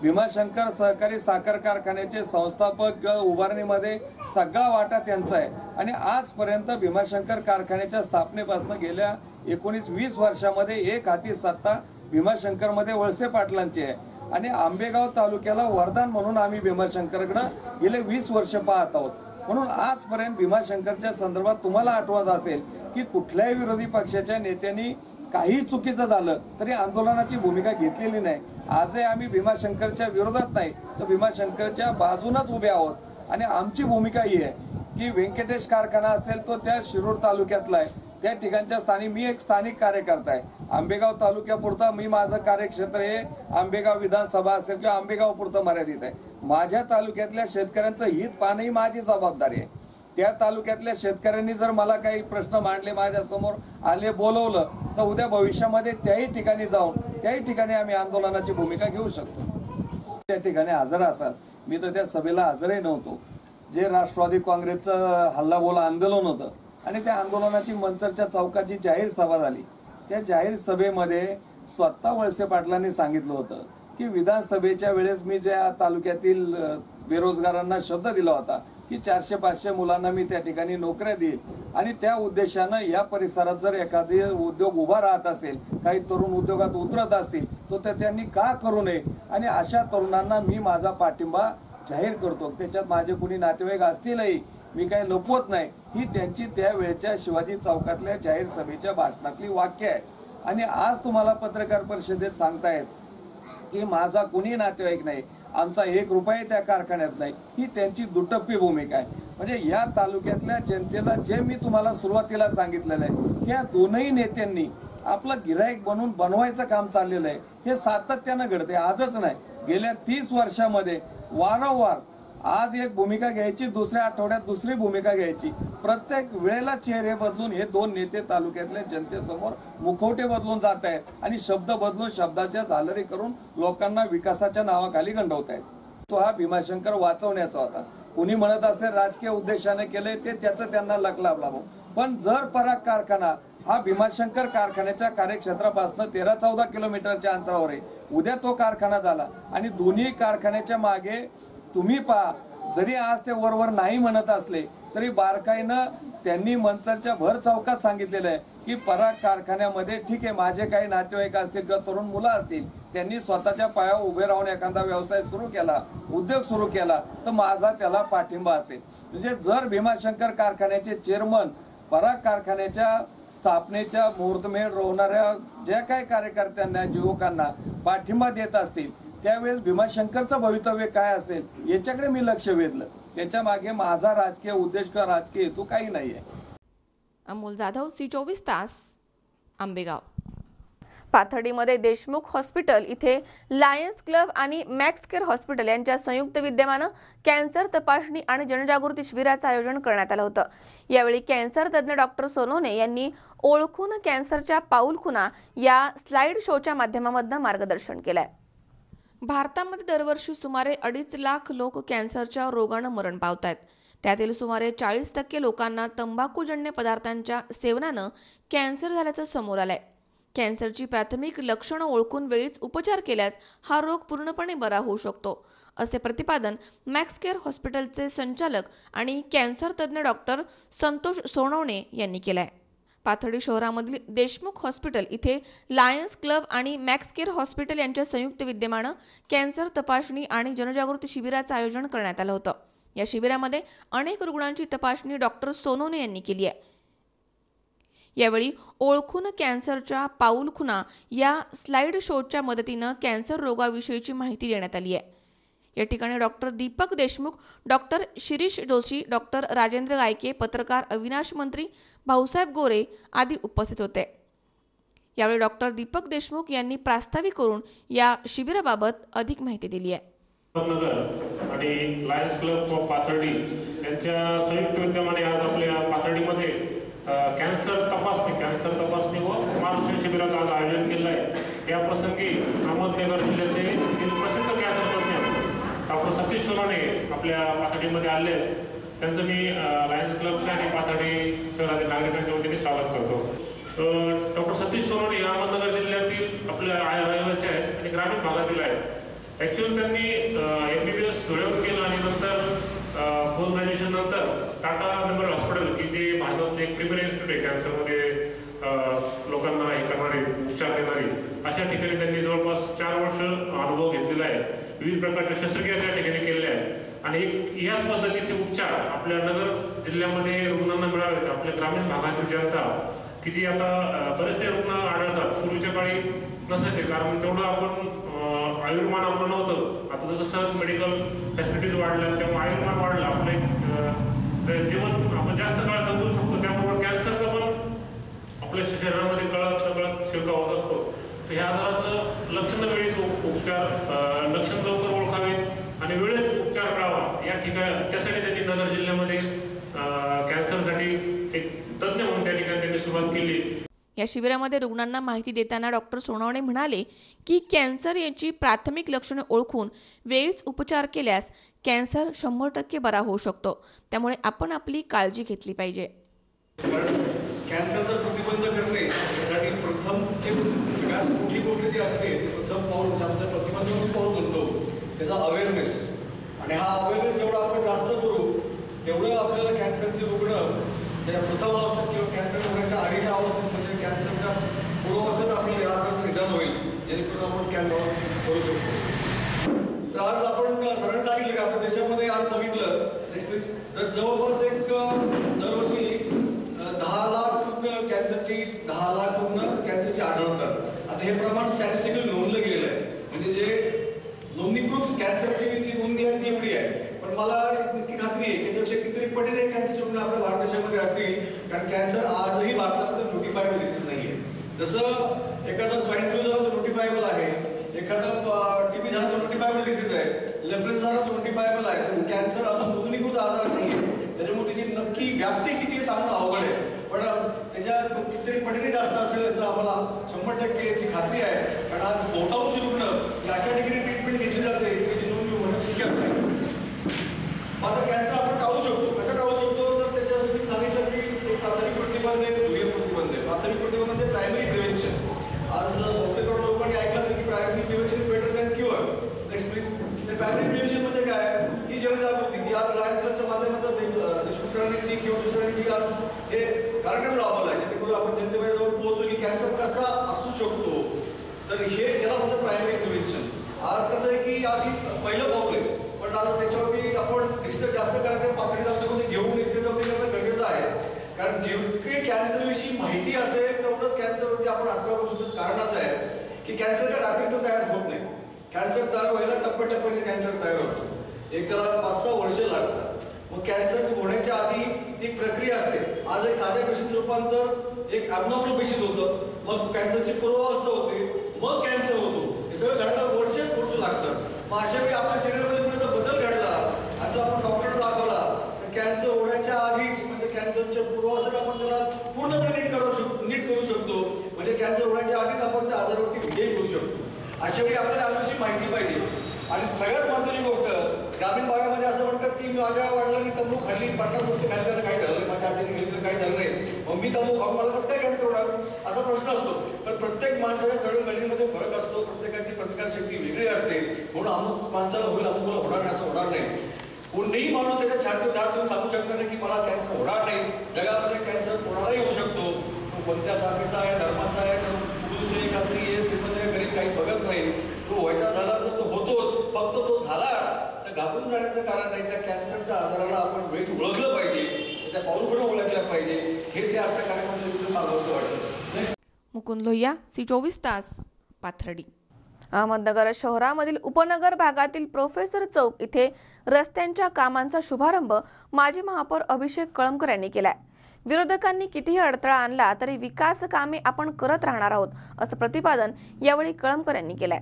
भीमाशंकर सहकारी साखर कारखान्याचे संस्थापक उभारणीमध्ये सगळा वाटा त्यांचा आहे आणि आजपर्यंत भीमाशंकर कारखान्याच्या स्थापनेपासून गेल्या 19-20 वर्षामध्ये एक हाती सत्ता भीमाशंकर मध्ये वळसे पाटलांची आहे आणि आंबेगाव तालुक्याला वरदान म्हणून आम्ही भीमाशंकरकडे गेले 20 वर्ष पाहत आहोत. म्हणून आजपर्यंत भीमाशंकरच्या संदर्भात तुम्हाला आठवत असेल की कुठल्याही विरोधी पक्षाच्या नेत्यांनी काही चुकीचं झालं तरी आंदोलनाची भूमिका घेतलेली नाही. आजही आम्ही भीमाशंकरच्या विरोधात नाही तर भीमाशंकरच्या बाजूनच उभे आहोत आणि आमची भूमिका ही आहे की व्यंकटेश कारखाना असेल तो त्या शिरूर तालुक्यातला आहे, त्या ठिकाणच्या मी एक स्थानिक कार्यकर्ता आहे. आंबेगाव तालुक्यापुरता मी माझं कार्यक्षेत्र हे आंबेगाव विधानसभा असेल किंवा आंबेगाव पुरतं मर्यादित आहे. माझ्या तालुक्यातल्या शेतकऱ्यांचं हित पाहणं ही माझी जबाबदारी आहे. त्या तालुक्यातल्या शेतकऱ्यांनी जर मला काही प्रश्न मांडले, माझ्या समोर आले, बोलवलं तर उद्या भविष्यामध्ये त्याही ठिकाणी जाऊन त्याही ठिकाणी आम्ही आंदोलनाची भूमिका घेऊ शकतो. त्या ठिकाणी हजर असाल, मी तर त्या सभेला हजरही नव्हतो. जे राष्ट्रवादी काँग्रेसचं हल्लाबोला आंदोलन होतं आणि त्या आंदोलनाची मंचरच्या चौकाची जाहीर सभा झाली. त्या जाहीर सभेमध्ये स्वतः वळसे पाटलांनी सांगितलं होतं की विधानसभेच्या वेळेस मी ज्या तालुक्यातील बेरोजगारांना शब्द दिला होता की 400-500 मुलांना मी त्या ठिकाणी नोकऱ्या देईल आणि त्या उद्देशानं या परिसरात जर एखादी उद्योग उभा राहत असेल, काही तरुण उद्योगात उतरत असतील तर त्यांनी का करू नये आणि अशा तरुणांना मी माझा पाठिंबा जाहीर करतो. त्याच्यात माझे कुणी नातेवाईक असतीलही, मी काही लपवत नाही. ही त्यांची त्यावेळेच्या शिवाजी चौकातल्या जाहीर सभेच्या भाषणातली वाक्य आहे आणि आज तुम्हाला पत्रकार परिषदेत सांगतायत की माझा कुणी नातेवाईक नाही, आमचा 1 रुपया त्या कारखान्यात नाही. ही त्यांची दुटप्पी भूमिका आहे. म्हणजे या तालुक्यातल्या जनतेला जे मी तुम्हाला सुरुवातीला सांगितलेलं आहे की या दोनही नेत्यांनी आपलं गिराईक बनवायचं काम चाललेलं आहे. हे सातत्यानं घडते, आजच नाही, गेल्या 30 वर्षामध्ये वारंवार आज एक भूमिका घ्यायची, दुसऱ्या आठवड्यात दुसरी भूमिका घ्यायची. प्रत्येक वेळेला चेहरे बदलून हे दोन नेते तालुक्यातल्या जनतेसमोर मुखवटे बदलून जात आहेत आणि शब्द बदलून शब्दाच्या झालरी करून लोकांना विकासाच्या नावाखाली गंडवत आहेत. तो हा भीमाशंकर वाचवण्याचा होता. कुणी म्हणत असेल राजकीय उद्देशाने केले, ते त्याचं त्यांना लकलाभ लाभो. पण जर पराग कारखाना हा भीमाशंकर कारखान्याच्या कार्यक्षेत्रापासून 13-14 किलोमीटरच्या अंतरावर आहे, उद्या तो कारखाना झाला आणि दोन्ही कारखान्याच्या मागे तुम्ही पहा, जरी आज ते वरवर नाही म्हणत असले तरी बारकाईनं त्यांनी मंचरच्या भर चौकात सांगितलेलं आहे की पराग कारखान्यामध्ये ठीक आहे, माझे काही नातेवाईक असतील किंवा तरुण मुलं असतील, त्यांनी स्वतःच्या पायावर उभे राहून एखादा व्यवसाय सुरू केला, उद्योग सुरू केला, तर माझा त्याला पाठिंबा असेल. म्हणजे जर भीमाशंकर कारखान्याचे चेअरमन पराग कारखान्याच्या स्थापनेच्या मुहूर्तमेढ रोवणाऱ्या ज्या काही कार्यकर्त्यांना, युवकांना पाठिंबा देत असतील, त्यावेळेस भीमाशंकरचं भवितव्य काय असेल याच्याकडे मी लक्ष वेधलं. त्याच्या मागे माझा राजकीय उद्देश किंवा राजकीय हेतू काही नाहीये. अमोल जाधव, C24 तास, आंबेगाव. पाथर्डीमध्ये देशमुख हॉस्पिटल इथे लायन्स क्लब आणि मॅक्स केअर हॉस्पिटल यांच्या संयुक्त विद्यमानं कॅन्सर तपासणी आणि जनजागृती शिबिराचं आयोजन करण्यात आलं होतं. यावेळी कॅन्सर तज्ज्ञ डॉक्टर सोनवणे यांनी ओळखून कॅन्सरच्या पाऊलखुणा या स्लाइड शोच्या माध्यमातून मार्गदर्शन केलंय. भारतामध्ये दरवर्षी सुमारे 2.5 लाख लोक कॅन्सरच्या रोगानं मरण पावतात. त्यातील सुमारे 40% लोकांना तंबाखूजन्य पदार्थांच्या सेवनानं कॅन्सर झाल्याचं समोर आलंय. कॅन्सरची प्राथमिक लक्षणं ओळखून वेळीच उपचार केल्यास हा रोग पूर्णपणे बरा होऊ शकतो, असे प्रतिपादन मॅक्स केअर हॉस्पिटलचे संचालक आणि कॅन्सर तज्ज्ञ डॉक्टर संतोष सोनवणे यांनी केलंय. पाथर्डी शहरामधील देशमुख हॉस्पिटल इथे लायन्स क्लब आणि मॅक्स केअर हॉस्पिटल यांच्या संयुक्त विद्यमानं कॅन्सर तपासणी आणि जनजागृती शिबिराचं आयोजन करण्यात आलं होतं. या शिबिरामध्ये अनेक रुग्णांची तपासणी डॉक्टर सोनवणे यांनी केली आहे. यावेळी ओळखून कॅन्सरच्या पाऊलखुणा या स्लाइड शोच्या मदतीनं कॅन्सर रोगाविषयीची माहिती देण्यात आली आहे. या ठिकाणी doctor Deepak Deshmukh, doctor Shirish Joshi, doctor Rajendra गायके, पत्रकार अविनाश मंत्री, भाऊसाहेब गोरे आदी उपस्थित होते. यावेळी डॉक्टर दीपक देशमुख यांनी प्रास्ताविक करून या शिबिराबाबत अधिक माहिती दिली आहे. आणि लायन्स क्लब ऑफ पाथर्डी यांच्या संयुक्त विद्यमाने आज आपल्या पाथर्डीमध्ये कॅन्सर तपासणी व मार्गदर्शन शिबिराचं आज आयोजन केलं आहे. या प्रसंगी अहमदनगर जिल्ह्याचे प्रसिद्ध कॅन्सर तज्ज्ञ डॉक्टर सतीश सोनवणे आपल्या पाथर्डीमध्ये आले. त्यांचं मी लायन्स क्लबच्या आणि पाथर्डी शहरातील नागरिकांच्या वतीने स्वागत करतो. डॉक्टर सतीश सोनवणे हे अहमदनगर जिल्ह्यातील आपल्या रहिवासी आहेत आणि ग्रामीण भागातील आहेत. ॲक्च्युअली त्यांनी MBBS धुळ्यावर केलं आणि नंतर पोस्ट ग्रॅज्युएशन नंतर टाटा मेमोरियल हॉस्पिटल की जे भारतातलं एक प्रिमियर इन्स्टिट्यूट आहे कॅन्सरमध्ये लोकांना हे करणारे, उपचार देणारे, अशा ठिकाणी त्यांनी जवळपास 4 वर्ष अनुभव घेतलेला आहे. विविध प्रकारच्या शस्त्रक्रिया त्या ठिकाणी केलेल्या आहेत आणि याच पद्धतीचे उपचार आपल्या नगर जिल्ह्यामध्ये रुग्णांना मिळावेत. आपल्या ग्रामीण भागातील जनता की जी आता बरेचसे रुग्ण आढळतात, पूर्वीच्या काळी नसायचे, कारण तेवढं आपण आयुर्मान आपलं नव्हतं. आता जसं मेडिकल फॅसिलिटीज वाढल्या त्यामुळे आयुर्मान वाढलं, आपले जीवन आपण जास्त काळ जगू शकतो. त्यामुळे कॅन्सरचं पण आपल्या शरीरामध्ये कळत शिरकाव होत असतो. तर ह्या आजाराचं लक्षण वेळेस उपचार, लक्षण लवकर ओळखावेत आणि वेळेस उपचार मिळावा या ठिकाणी, त्यासाठी त्यांनी नगर जिल्ह्यामध्ये कॅन्सरसाठी एक तज्ज्ञ म्हणून त्या ठिकाणी त्यांनी सुरुवात केली. या शिबिरामध्ये रुग्णांना माहिती देताना डॉक्टर सोनवणे म्हणाले की कॅन्सर याची प्राथमिक लक्षणे ओळखून वेळीच उपचार केल्यास कॅन्सर 100% बरा होऊ शकतो. त्यामुळे आपण आपली काळजी घेतली पाहिजे. कॅन्सरचा प्रतिबंध करणे यासाठी प्रथम सगळ्यात मोठी गोष्ट जी असते ती प्रथम पाऊल त्याबद्दल प्रतिबंध पाऊल म्हणतो त्याचा अवेअरनेस. आणि हा अवेअरनेस जेवढा आपण जास्त करू तेवढं आपल्याला कॅन्सरचे रुग्ण ज्या प्रथम अवस्थेत किंवा कॅन्सर होण्याच्या आधीच्या अवस्थेत म्हणजे कॅन्सरच्या पूर्वावस्थेत आपल्याला याचं निदान होईल, जेणेकरून आपण कॅन्सर करू शकतो. तर आज आपण सरांनी सांगितलं की आपल्या देशामध्ये आज बघितलं तर जवळपास एक दरवर्षी 10 लाख रुग्ण कॅन्सरची आढळतात. आता हे प्रमाण स्टॅटिस्टिकल नोंदलं गेलेलं आहे, म्हणजे जे नोंदणीकृत कॅन्सरची जी नोंदी आहे ती एवढी आहे. पण मला नक्की खात्री आहे की त्यापेक्षा कितीतरी पटीने कॅन्सरचे रुग्ण आपल्या भारत देशामध्ये असतील, कारण कॅन्सर आजही भारतामध्ये नोटिफाईड लिस्ट नाही आहे. जसं एखादा स्वाईन फ्लू झाला तो नोटिफायबल आहे, एखादा टीबी झाला तो नोटिफायबल डिसीज आहे, लेफ्रेस झाला तो नोटिफायबल आहे, पण कॅन्सर अजून नोंदणीकृत आजार नाही आहे. त्याच्यामुळे त्याची नक्की व्याप्ती किती सांगणं अवघड आहे, पण त्याच्या कितीतरी पटीने जास्त असेल याचं आम्हाला 100% याची खात्री आहे. कारण आज बहुतांश रुग्ण अशा ठिकाणी ट्रीटमेंट घेतली जाते की ती नोंदणी होणं शक्यच नाही. आता कॅन्सर आपण टाळू शकतो. कसं टाळू शकतो तर त्याच्यासाठी सांगितलं की प्राथमिक प्रतिबंध आहे, दुय्यम प्रतिबंध आहे. प्राथमिक प्रतिबंध म्हणजे प्रायमरी प्रिव्हेन्शन. आज बहुतेक लोकांनी ऐकलं असेल की primary prevention is better than cure. Next please. तर प्रायमरी प्रिव्हेन्शन म्हणजे काय? ही जनजागृती जी आज लायन्स क्लबच्या माध्यमातून देशमुख सरांनी जी किंवा दुसऱ्यांनी जी आज हे कार्यक्रम राबवला आहे, जेणेकरून आपण जनतेमध्ये जाऊन पोहोचतो की कॅन्सर कसा असू शकतो. तर हे याला म्हणतात प्रायमरी प्रिव्हेन्शन. आज कसं आहे की आज ही पहिलं पाऊल आहे, पण आता त्याच्यावरती आपण निश्चित जास्त कार्यक्रम पातळी जाऊन घेऊन निश्चित करणं गरजेचं आहे. कारण जेवढी कॅन्सरविषयी माहिती असेल तेवढंच कॅन्सरवरती आपण हातभार करू शकतो. कारण असं आहे की कॅन्सरच्या रात्री तर तयार होत नाही. कॅन्सर तयार व्हायला टप्प्याटप्प्याने कॅन्सर तयार होतो. एक त्याला 5-6 वर्ष लागतात. मग कॅन्सर होण्याच्या आधी ती प्रक्रिया असते. आज एक साध्या पेशींचं रूपांतर एक ॲबनॉर्मल पेशीत होतं, मग कॅन्सरची पूर्वावस्था होते, मग कॅन्सर होतो. हे सगळं घडायला वर्ष लागतं. मग अशा वेळी आपल्या शरीरामध्ये बदल घडला आणि जो आपण डॉक्टरला दाखवला तर कॅन्सर होण्याच्या आधीच म्हणजे कॅन्सरच्या पूर्वावस्थेत आपण त्याला पूर्णपणे नीट करू शकतो. म्हणजे कॅन्सर होण्याच्या आधीच आपण त्या आजारावरती विजय करू शकतो. अशा वेळी आपल्याला आजूची माहिती पाहिजे. आणि सगळ्यात महत्त्वाची गोष्ट, ग्रामीण भागामध्ये असं म्हणतात की माझ्या वडिलांनी तंबाखू खाल्ली, 50 वर्ष खाल्ली तर काय झालं, माझ्या आजीने घेतली तर काय झालं नाही, मग मी तंबाखू खाऊन मला कसं काय कॅन्सर होणार, असा प्रश्न असतो. पण प्रत्येक माणसाच्या जडणघडणीमध्ये फरक असतो, प्रत्येकाची प्रतिकारशक्ती वेगळी असते. म्हणून अमुक माणसाला होईल, अमुक होणार नाही असं होणार नाही. कोणीही माणूस त्याच्या छातीवर हात देऊन सांगू शकणार नाही की मला कॅन्सर होणार नाही. जगामध्ये कॅन्सर कोणालाही होऊ शकतो. तो कोणत्या जातीचा आहे, धर्माचा आहे, पुरुष आहे का स्त्री आहे, श्रीमंत आहे, गरीब काही बघत नाही. तो व्हायचा झाला तर तो होतोच. फक्त तो झालाच तर घाबरून जाण्याचं कारण नाही. त्या कॅन्सरच्या आजाराला आपण वेळीच ओळखलं पाहिजे, त्या पाऊल पुढे ओळखलं पाहिजे. हेच या आजच्या कार्यक्रमामध्ये सांगावंसं वाटतं. मुकुंद लोहिया, C24 तास, पाथर्डी. अहमदनगर शहरामधील उपनगर भागातील प्रोफेसर चौक इथे रस्त्यांच्या कामांचा शुभारंभ माजी महापौर अभिषेक कळमकर यांनी केलाय. विरोधकांनी कितीही अडथळा आणला तरी विकास कामे आपण करत राहणार आहोत असं प्रतिपादन यावेळी कळमकर यांनी केलंय.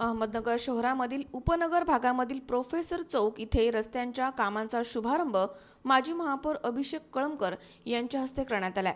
अहमदनगर शहरामधील उपनगर भागामधील प्रोफेसर चौक इथे रस्त्यांच्या कामांचा शुभारंभ माजी महापौर अभिषेक कळमकर यांच्या हस्ते करण्यात आलाय.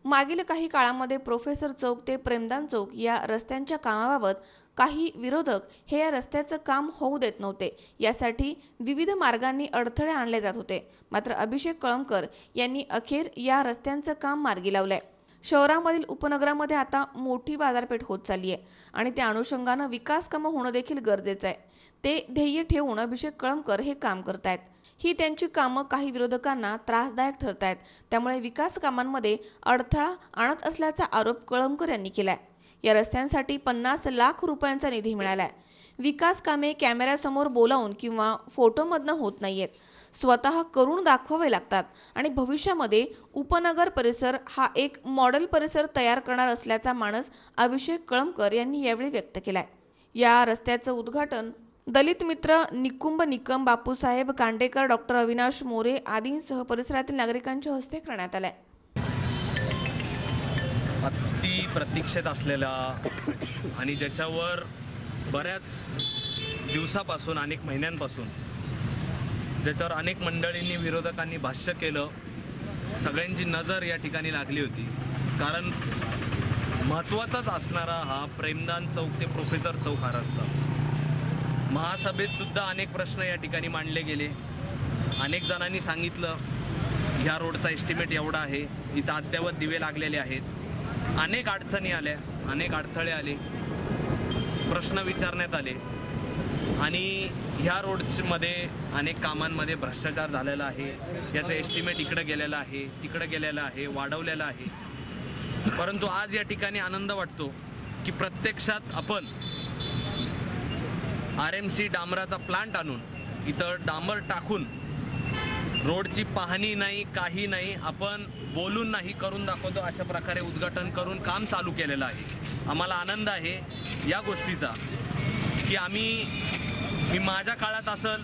मागील काही काळामध्ये प्रोफेसर चौक ते प्रेमदान चौक या रस्त्यांच्या कामाबाबत काही विरोधक हे या रस्त्याचं काम होऊ देत नव्हते. यासाठी विविध मार्गांनी अडथळे आणले जात होते. मात्र अभिषेक कळमकर यांनी अखेर या रस्त्यांचं काम मार्गी लावलंय. शहरामधील उपनगरामध्ये आता मोठी बाजारपेठ होत चालली आहे आणि त्या अनुषंगानं विकास कामं होणं देखील गरजेचं आहे. ते ध्येय ठेवून अभिषेक कळमकर हे काम करतायत. ही त्यांची कामं काही विरोधकांना त्रासदायक ठरतायत. त्यामुळे विकास कामांमध्ये अडथळा आणत असल्याचा आरोप कळमकर यांनी केलाय. या रस्त्यांसाठी 50 लाख रुपयांचा निधी मिळालाय. विकास कामे कॅमेऱ्यासमोर बोलावून किंवा फोटोमधनं होत नाहीयेत, स्वतः करून दाखवावे लागतात आणि भविष्यामध्ये उपनगर परिसर हा एक मॉडेल परिसर तयार करणार असल्याचा मानस अभिषेक कळमकर यांनी यावेळी व्यक्त केलाय. या रस्त्याचं उद्घाटन दलित मित्र निकुंभ निकम, बापूसाहेब कांडेकर, डॉक्टर अविनाश मोरे आदींसह परिसरातील नागरिकांच्या हस्ते करण्यात आलाय. अति प्रतीक्षित असलेला आणि ज्याच्यावर बऱ्याच दिवसापासून अनेक महिन्यांपासून ज्याच्यावर अनेक मंडळींनी विरोधकांनी भाष्य केलं, सगळ्यांची नजर या ठिकाणी लागली होती. कारण महत्त्वाचाच असणारा हा प्रेमदान चौक ते प्रोफेसर चौक हा रस्ता महासभेत सुद्धा अनेक प्रश्न या ठिकाणी मांडले गेले. अनेक जणांनी सांगितलं ह्या रोडचा एस्टिमेट एवढा आहे, इथं अद्यावत दिवे लागलेले आहेत. अनेक अडचणी आल्या, अनेक अडथळे आले, प्रश्न विचारण्यात आले आणि ह्या रोडमध्ये अनेक कामांमध्ये भ्रष्टाचार झालेला आहे. याचं एस्टिमेट इकडं गेलेलं आहे, तिकडं गेलेलं आहे, वाढवलेलं आहे. परंतु आज या ठिकाणी आनंद वाटतो की प्रत्यक्षात आपण RMC डांबराचा प्लांट आणून इथं डांबर टाकून रोडची पाहणी नाही, काही नाही, आपण बोलून नाही करून दाखवतो अशा प्रकारे उद्घाटन करून काम चालू केलेलं आहे. आम्हाला आनंद आहे या गोष्टीचा की मी माझ्या काळात असेल,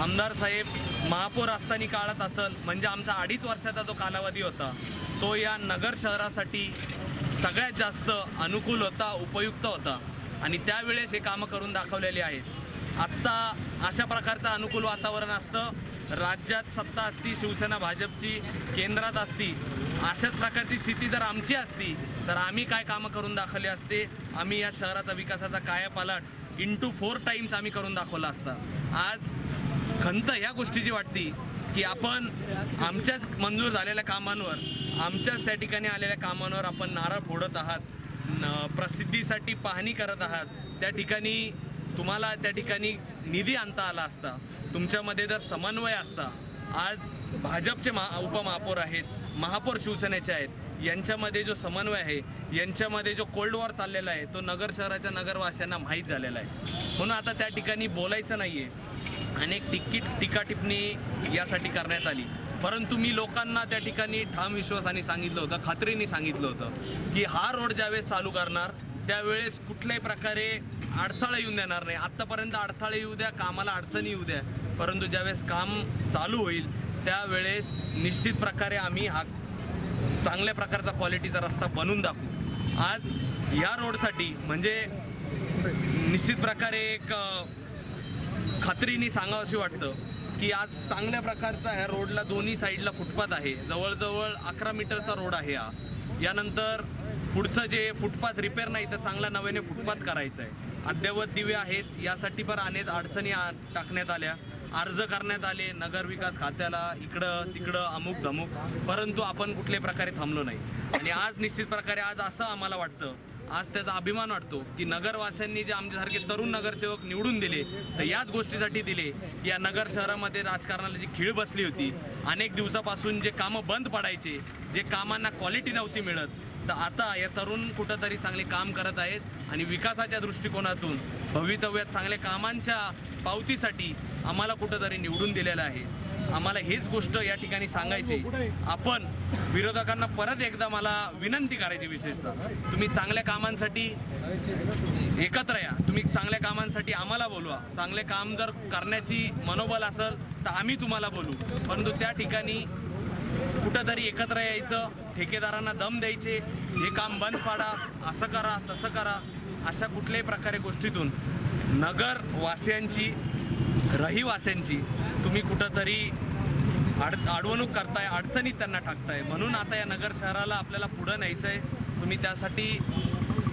आमदार साहेब महापौर असताना काळात असेल, म्हणजे आमचा 2.5 वर्षाचा जो कालावधी होता तो या नगर शहरासाठी सगळ्यात जास्त अनुकूल होता, उपयुक्त होता आणि त्यावेळेस हे कामं करून दाखवलेली आहेत। आत्ता अशा प्रकारचं अनुकूल वातावरण असतं, राज्यात सत्ता असती, शिवसेना भाजपची केंद्रात असती, अशाच प्रकारची स्थिती जर आमची असती तर आम्ही काय कामं करून दाखवली असते। आम्ही या शहराचा विकासाचा कायापालट इंटू 4 टाइम्स आम्ही करून दाखवला असता। आज खंत ह्या गोष्टीची वाटती की आपण आमच्याच मंजूर झालेल्या कामांवर, आमच्याच त्या ठिकाणी आलेल्या कामांवर आपण नारळ फोडत आहात, प्रसिद्धीसाठी पाहणी करत आहात। त्या ठिकाणी तुम्हाला त्या ठिकाणी निधी आणता आला असता, तुमच्यामध्ये जर समन्वय असता। आज भाजपचे उपमहापौर आहेत, महापौर शिवसेनेचे आहेत, यांच्यामध्ये जो समन्वय आहे, यांच्यामध्ये जो कोल्ड वॉर चाललेला आहे तो नगर शहराच्या नगरवासियांना माहीत झालेला आहे। म्हणून आता त्या ठिकाणी बोलायचं नाही आहे। अनेक टीका टिप्पणी यासाठी करण्यात आली, परंतु मी लोकांना त्या ठिकाणी ठाम विश्वासाने सांगितलं होतं, खात्रीने सांगितलं होतं की हा रोड ज्यावेळेस चालू करणार त्यावेळेस कुठल्याही प्रकारे अडथळा येऊन देणार नाही। आत्तापर्यंत अडथळे येऊ द्या, कामाला अडचणी येऊ द्या, परंतु ज्यावेळेस काम चालू होईल त्यावेळेस निश्चित प्रकारे आम्ही हा चांगल्या प्रकारचा क्वालिटीचा रस्ता बनवून दाखवू। आज या रोडसाठी म्हणजे निश्चित प्रकारे एक खात्रीने सांगावंशी वाटतं की आज चांगल्या प्रकारचा ह्या रोडला दोन्ही साईडला फुटपाथ आहे, जवळजवळ 11 मीटरचा रोड आहे हा। यानंतर पुढचं जे फुटपाथ रिपेअर नाही तर चांगला नव्याने फुटपाथ करायचं आहे। अद्ययावत दिवे आहेत, यासाठी पण अनेक अडचणी टाकण्यात आल्या, अर्ज करण्यात आले नगर विकास खात्याला, इकडं तिकडं अमुक धमुक, परंतु आपण कुठल्याही प्रकारे थांबलो नाही। आणि आज निश्चित प्रकारे आज असं आम्हाला वाटतं, आज त्याचा अभिमान वाटतो की नगरवासियांनी जे आमच्यासारखे तरुण नगरसेवक निवडून दिले तर याच गोष्टीसाठी दिले। या नगर शहरामध्ये राजकारणाला जी खीळ बसली होती, अनेक दिवसापासून जे कामं बंद पडायचे, जे कामांना क्वालिटी नव्हती मिळत, तर आता या तरुण कुठंतरी चांगले काम करत आहेत आणि विकासाच्या दृष्टिकोनातून भवितव्यात चांगल्या कामांच्या पावतीसाठी आम्हाला कुठंतरी निवडून दिलेलं आहे। आम्हाला हेच गोष्ट या ठिकाणी सांगायची। आपण विरोधकांना परत एकदा मला विनंती करायची, विशेषतः तुम्ही चांगल्या कामांसाठी एकत्र या, तुम्ही चांगल्या कामांसाठी आम्हाला बोलवा। चांगले काम जर करण्याची मनोबल असेल तर आम्ही तुम्हाला बोलू, परंतु त्या ठिकाणी कुठंतरी एकत्र यायचं, ठेकेदारांना दम द्यायचे, हे काम बंद पाडा, असं करा तसं करा, अशा कुठल्याही प्रकारे गोष्टीतून नगरवासियांची, रहिवाशांची तुम्ही कुठंतरी अडवणूक करताय, अडचणीत त्यांना टाकताय। म्हणून आता या नगर शहराला आपल्याला पुढं न्यायचं आहे। तुम्ही त्यासाठी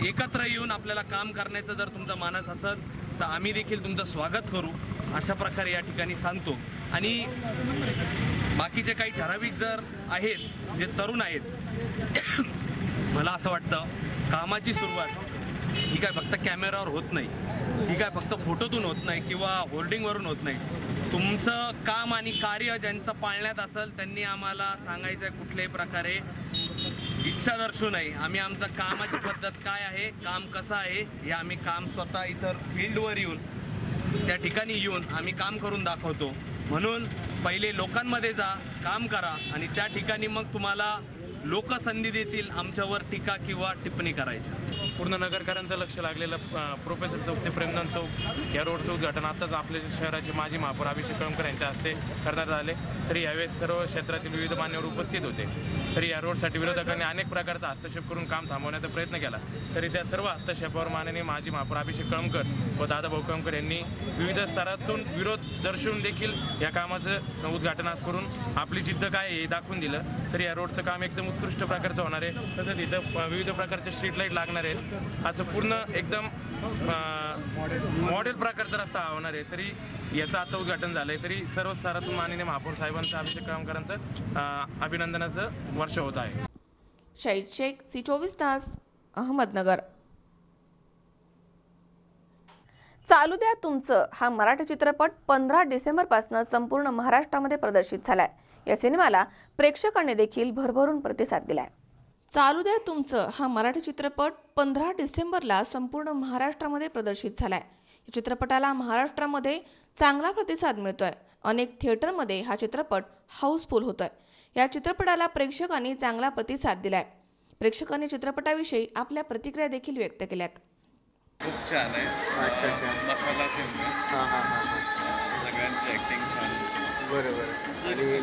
एकत्र येऊन आपल्याला काम करण्याचं जर तुमचा मानस असेल तर आम्ही देखील तुमचं स्वागत करू, अशा प्रकारे या ठिकाणी सांगतो। आणि बाकीचे काही ठराविक जर आहेत जे तरुण आहेत, मला असं वाटतं कामाची सुरुवात ही काय फक्त कॅमेरावर होत नाही, ही काय फक्त फोटोतून होत नाही किंवा होर्डिंगवरून होत नाही। तुमचं काम आणि कार्य ज्यांचं पाळण्यात असेल त्यांनी आम्हाला सांगायचं आहे, कुठल्याही प्रकारे इच्छा दर्शवू नये। आम्ही आमचं कामाची पद्धत काय आहे, काम कसं आहे, हे आम्ही काम स्वतः इतर फील्डवर येऊन त्या ठिकाणी येऊन आम्ही काम करून दाखवतो। म्हणून पहिले लोकांमध्ये जा, काम करा आणि त्या ठिकाणी मग तुम्हाला लोक संधी देतील आमच्यावर टीका किंवा टिप्पणी करायच्या। पूर्ण नगरकरांचं लक्ष लागलेलं प्रोफेसर चौक ते प्रेमदान चौक या रोडचं उद्घाटन आताच आपल्या शहराचे माजी महापौर अभिषेक कळमकर यांच्या हस्ते करण्यात आले। तरी यावेळेस सर्व क्षेत्रातील विविध मान्यवर उपस्थित होते। तरी या रोडसाठी विरोधकांनी अनेक प्रकारचा हस्तक्षेप करून काम थांबवण्याचा प्रयत्न केला, तरी त्या सर्व हस्तक्षेपावर माननीय माजी महापौर अभिषेक कळमकर व दादाभाऊ कळमकर यांनी विविध स्तरातून विरोध दर्शवून देखील या कामाचं उद्घाटन आज करून आपली जिद्द काय हे दाखवून दिलं। तरी या रोडचं काम एकदम उत्कृष्ट प्रकारचं होणार आहे, तसंच इथं विविध प्रकारचे स्ट्रीट लाईट लागणार आहेत, असं पूर्ण एकदम मॉडेल प्रकारचा रस्ता होणार आहे। तरी याचं आता उद्घाटन झालं आहे, तरी सर्व स्तरातून माननीय महापौर साहेबांचं, अभिषेक कळमकरांचं अभिनंदनाचं वर्ष होत आहे। शहीद शेख, C24 तास, अहमदनगर। चालू द्या तुमचं हा मराठी चित्रपट 15 डिसेंबरपासून संपूर्ण महाराष्ट्रामध्ये प्रदर्शित झालाय। या सिनेमाला प्रेक्षकांनी देखील भरभरून प्रतिसाद दिलाय। चालू द्या तुमचं हा मराठी चित्रपट 15 डिसेंबरला संपूर्ण महाराष्ट्रामध्ये प्रदर्शित झालाय। या चित्रपटाला महाराष्ट्रामध्ये चांगला प्रतिसाद मिळतोय। अनेक थिएटरमध्ये हा चित्रपट हाऊसफुल होतोय। या चित्रपटाला प्रेक्षकांनी चांगला प्रतिसाद दिलाय। प्रेक्षकांनी चित्रपटाविषयी आपल्या प्रतिक्रिया देखील व्यक्त केल्यात। खूप छान आहे। अच्छा मसाला फिल्म सगळ्यांची ऍक्टिंग छान। बरोबर आणि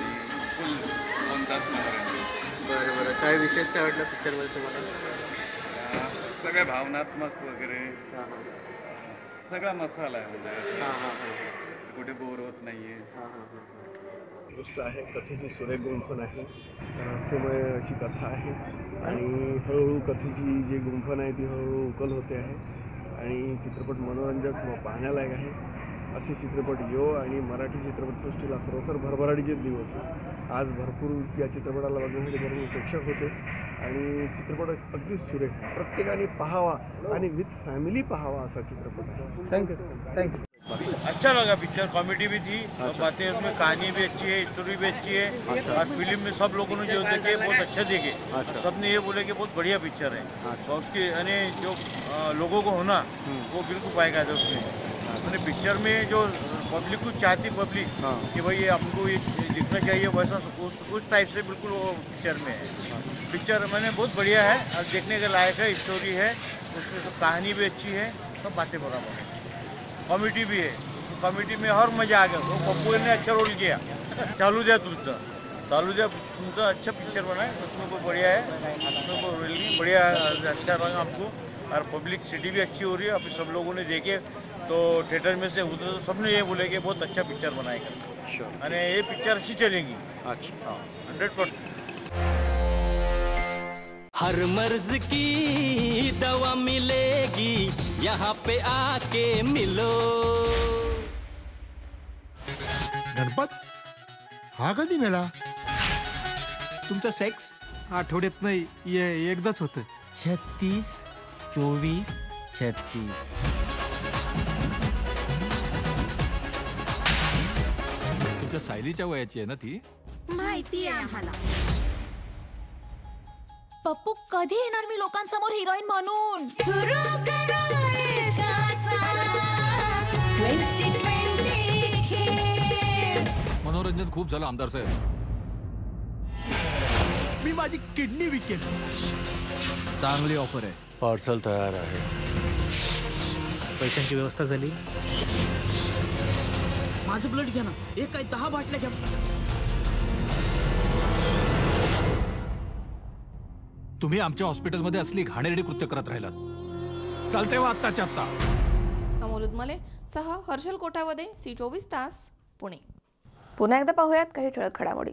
फुल 2 तास मनोरंजन। बरोबर काय विशेष काय वाटलं पिक्चरमध्ये तुम्हाला? सगळ्या भावनात्मक वगैरे सगळा मसाला आहे म्हणजे कुठे बोर होत नाहीये. गोष्ट आहे, कथेची सुरेख गुंफण आहे, रहस्यमय अशी कथा आहे आणि हळूहळू कथेची जी गुंफण आहे ती हळूहळू उकल होते आहे आणि चित्रपट मनोरंजक व पाहण्यालायक आहे. असे चित्रपट यो आणि मराठी चित्रपटसृष्टीला खरोखर भरभराटीचे दिवस. आज भरपूर या चित्रपटाला बघण्यासाठी भरपूर प्रेक्षक होते आणि चित्रपट अगदी सुरेख, प्रत्येकाने पाहावा आणि विथ फॅमिली पाहावा असा चित्रपट आहे. थँक्यू. अच्छा लगा पिक्चर, कॉमेडी भी थी और बातें उसमें, कहानी भी अच्छी है, स्टोरी भी अच्छी है और फिल्म में सब लोगों ने जो देखे बहुत अच्छा देखे. सबने ये बोले कि बहुत बढ़िया पिक्चर है और उसके यानी जो लोगों को होना वो बिल्कुल पाएगा था उसमें. मैंने पिक्चर में जो पब्लिक को चाहती पब्लिक कि भाई हमको ये दिखना चाहिए वैसा उस टाइप से बिल्कुल वो पिक्चर में है. पिक्चर मैंने बहुत बढ़िया है और देखने के लायक है, स्टोरी है उसमें, सब कहानी भी अच्छी है, सब बातें बराबर है, कॉमेडी भी है. कॉमेडी में और मजा आ गया. वो पप्पू ने अच्छा रोल किया. चालू द्या तुमचा अच्छा पिक्चर बना है, उसमें को बढ़िया है, उसमें को रोल नहीं बढ़िया, अच्छा लगा हमको. और पब्लिसिटी भी अच्छी हो रही है. अभी सब लोगों ने देखे तो थिएटर में से उधर तो सबने ये बोले कि बहुत अच्छा पिक्चर बनाएगा और ये पिक्चर अच्छी चलेगी. अच्छा 100%. हर मर्ज की दवा मिलेगी यहाँ पे आके मिलो. गणपत हा कधी मेला? तुमचा सेक्स आठवड्यात नाही एकदाच होतं. 36, 24, 36. तुमच्या सायलीच्या वयाची आहे ना ती? माहिती आहे आम्हाला. पप्पू कधी येणार मी लोकांसमोर हिरोईन म्हणून? मनोरंजन खूप झालं आमदार साहेब. मी माझी किडनी विकेल. चांगली ऑफर आहे. पार्सल तयार आहे. पैशांची व्यवस्था झाली. माझं ब्लड घ्या ना. एक काय 10 बाटल्या घ्या. तुम्ही आमच्या हॉस्पिटलमध्ये असली घाणेरडी कृत्य करत राहिलात. चालते वा आत्ताच्या आत्ता. अमोल उदमले सह हर्षल कोठावदे, C24 तास, पुणे. पुन्हा एकदा पाहूयात काही ठळक घडामोडी.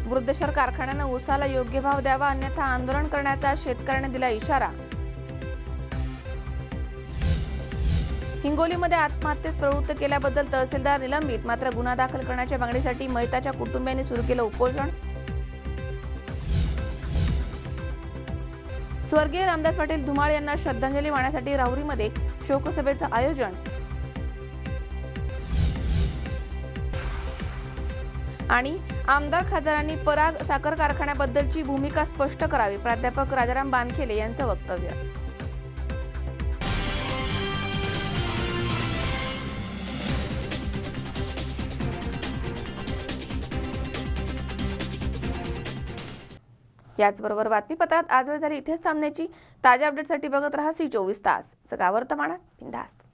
वृद्धेश्वर कारखान्यानं ऊसाला योग्य भाव द्यावा अन्यथा आंदोलन करण्याचा शेतकऱ्यांनी दिला इशारा. हिंगोलीमध्ये आत्महत्येस प्रवृत्त केल्याबद्दल तहसीलदार निलंबित, मात्र गुन्हा दाखल करण्याच्या मागणीसाठी मैताच्या कुटुंबियांनी सुरू केलं उपोषण. स्वर्गीय रामदास पाटील धुमाळ यांना श्रद्धांजली वाहण्यासाठी राहुरीमध्ये शोकसभेचं आयोजन. आणि आमदार खासदारांनी पराग साखर कारखान्याबद्दलची भूमिका स्पष्ट करावी, प्राध्यापक राजाराम बानखेले यांचं वक्तव्य. याचबरोबर बातमीपत्रात आज वेळ झाली इथेच थांबण्याची. ताज्या अपडेटसाठी बघत रहा C24 तास. जगा वर्तमानात बिनधास्त.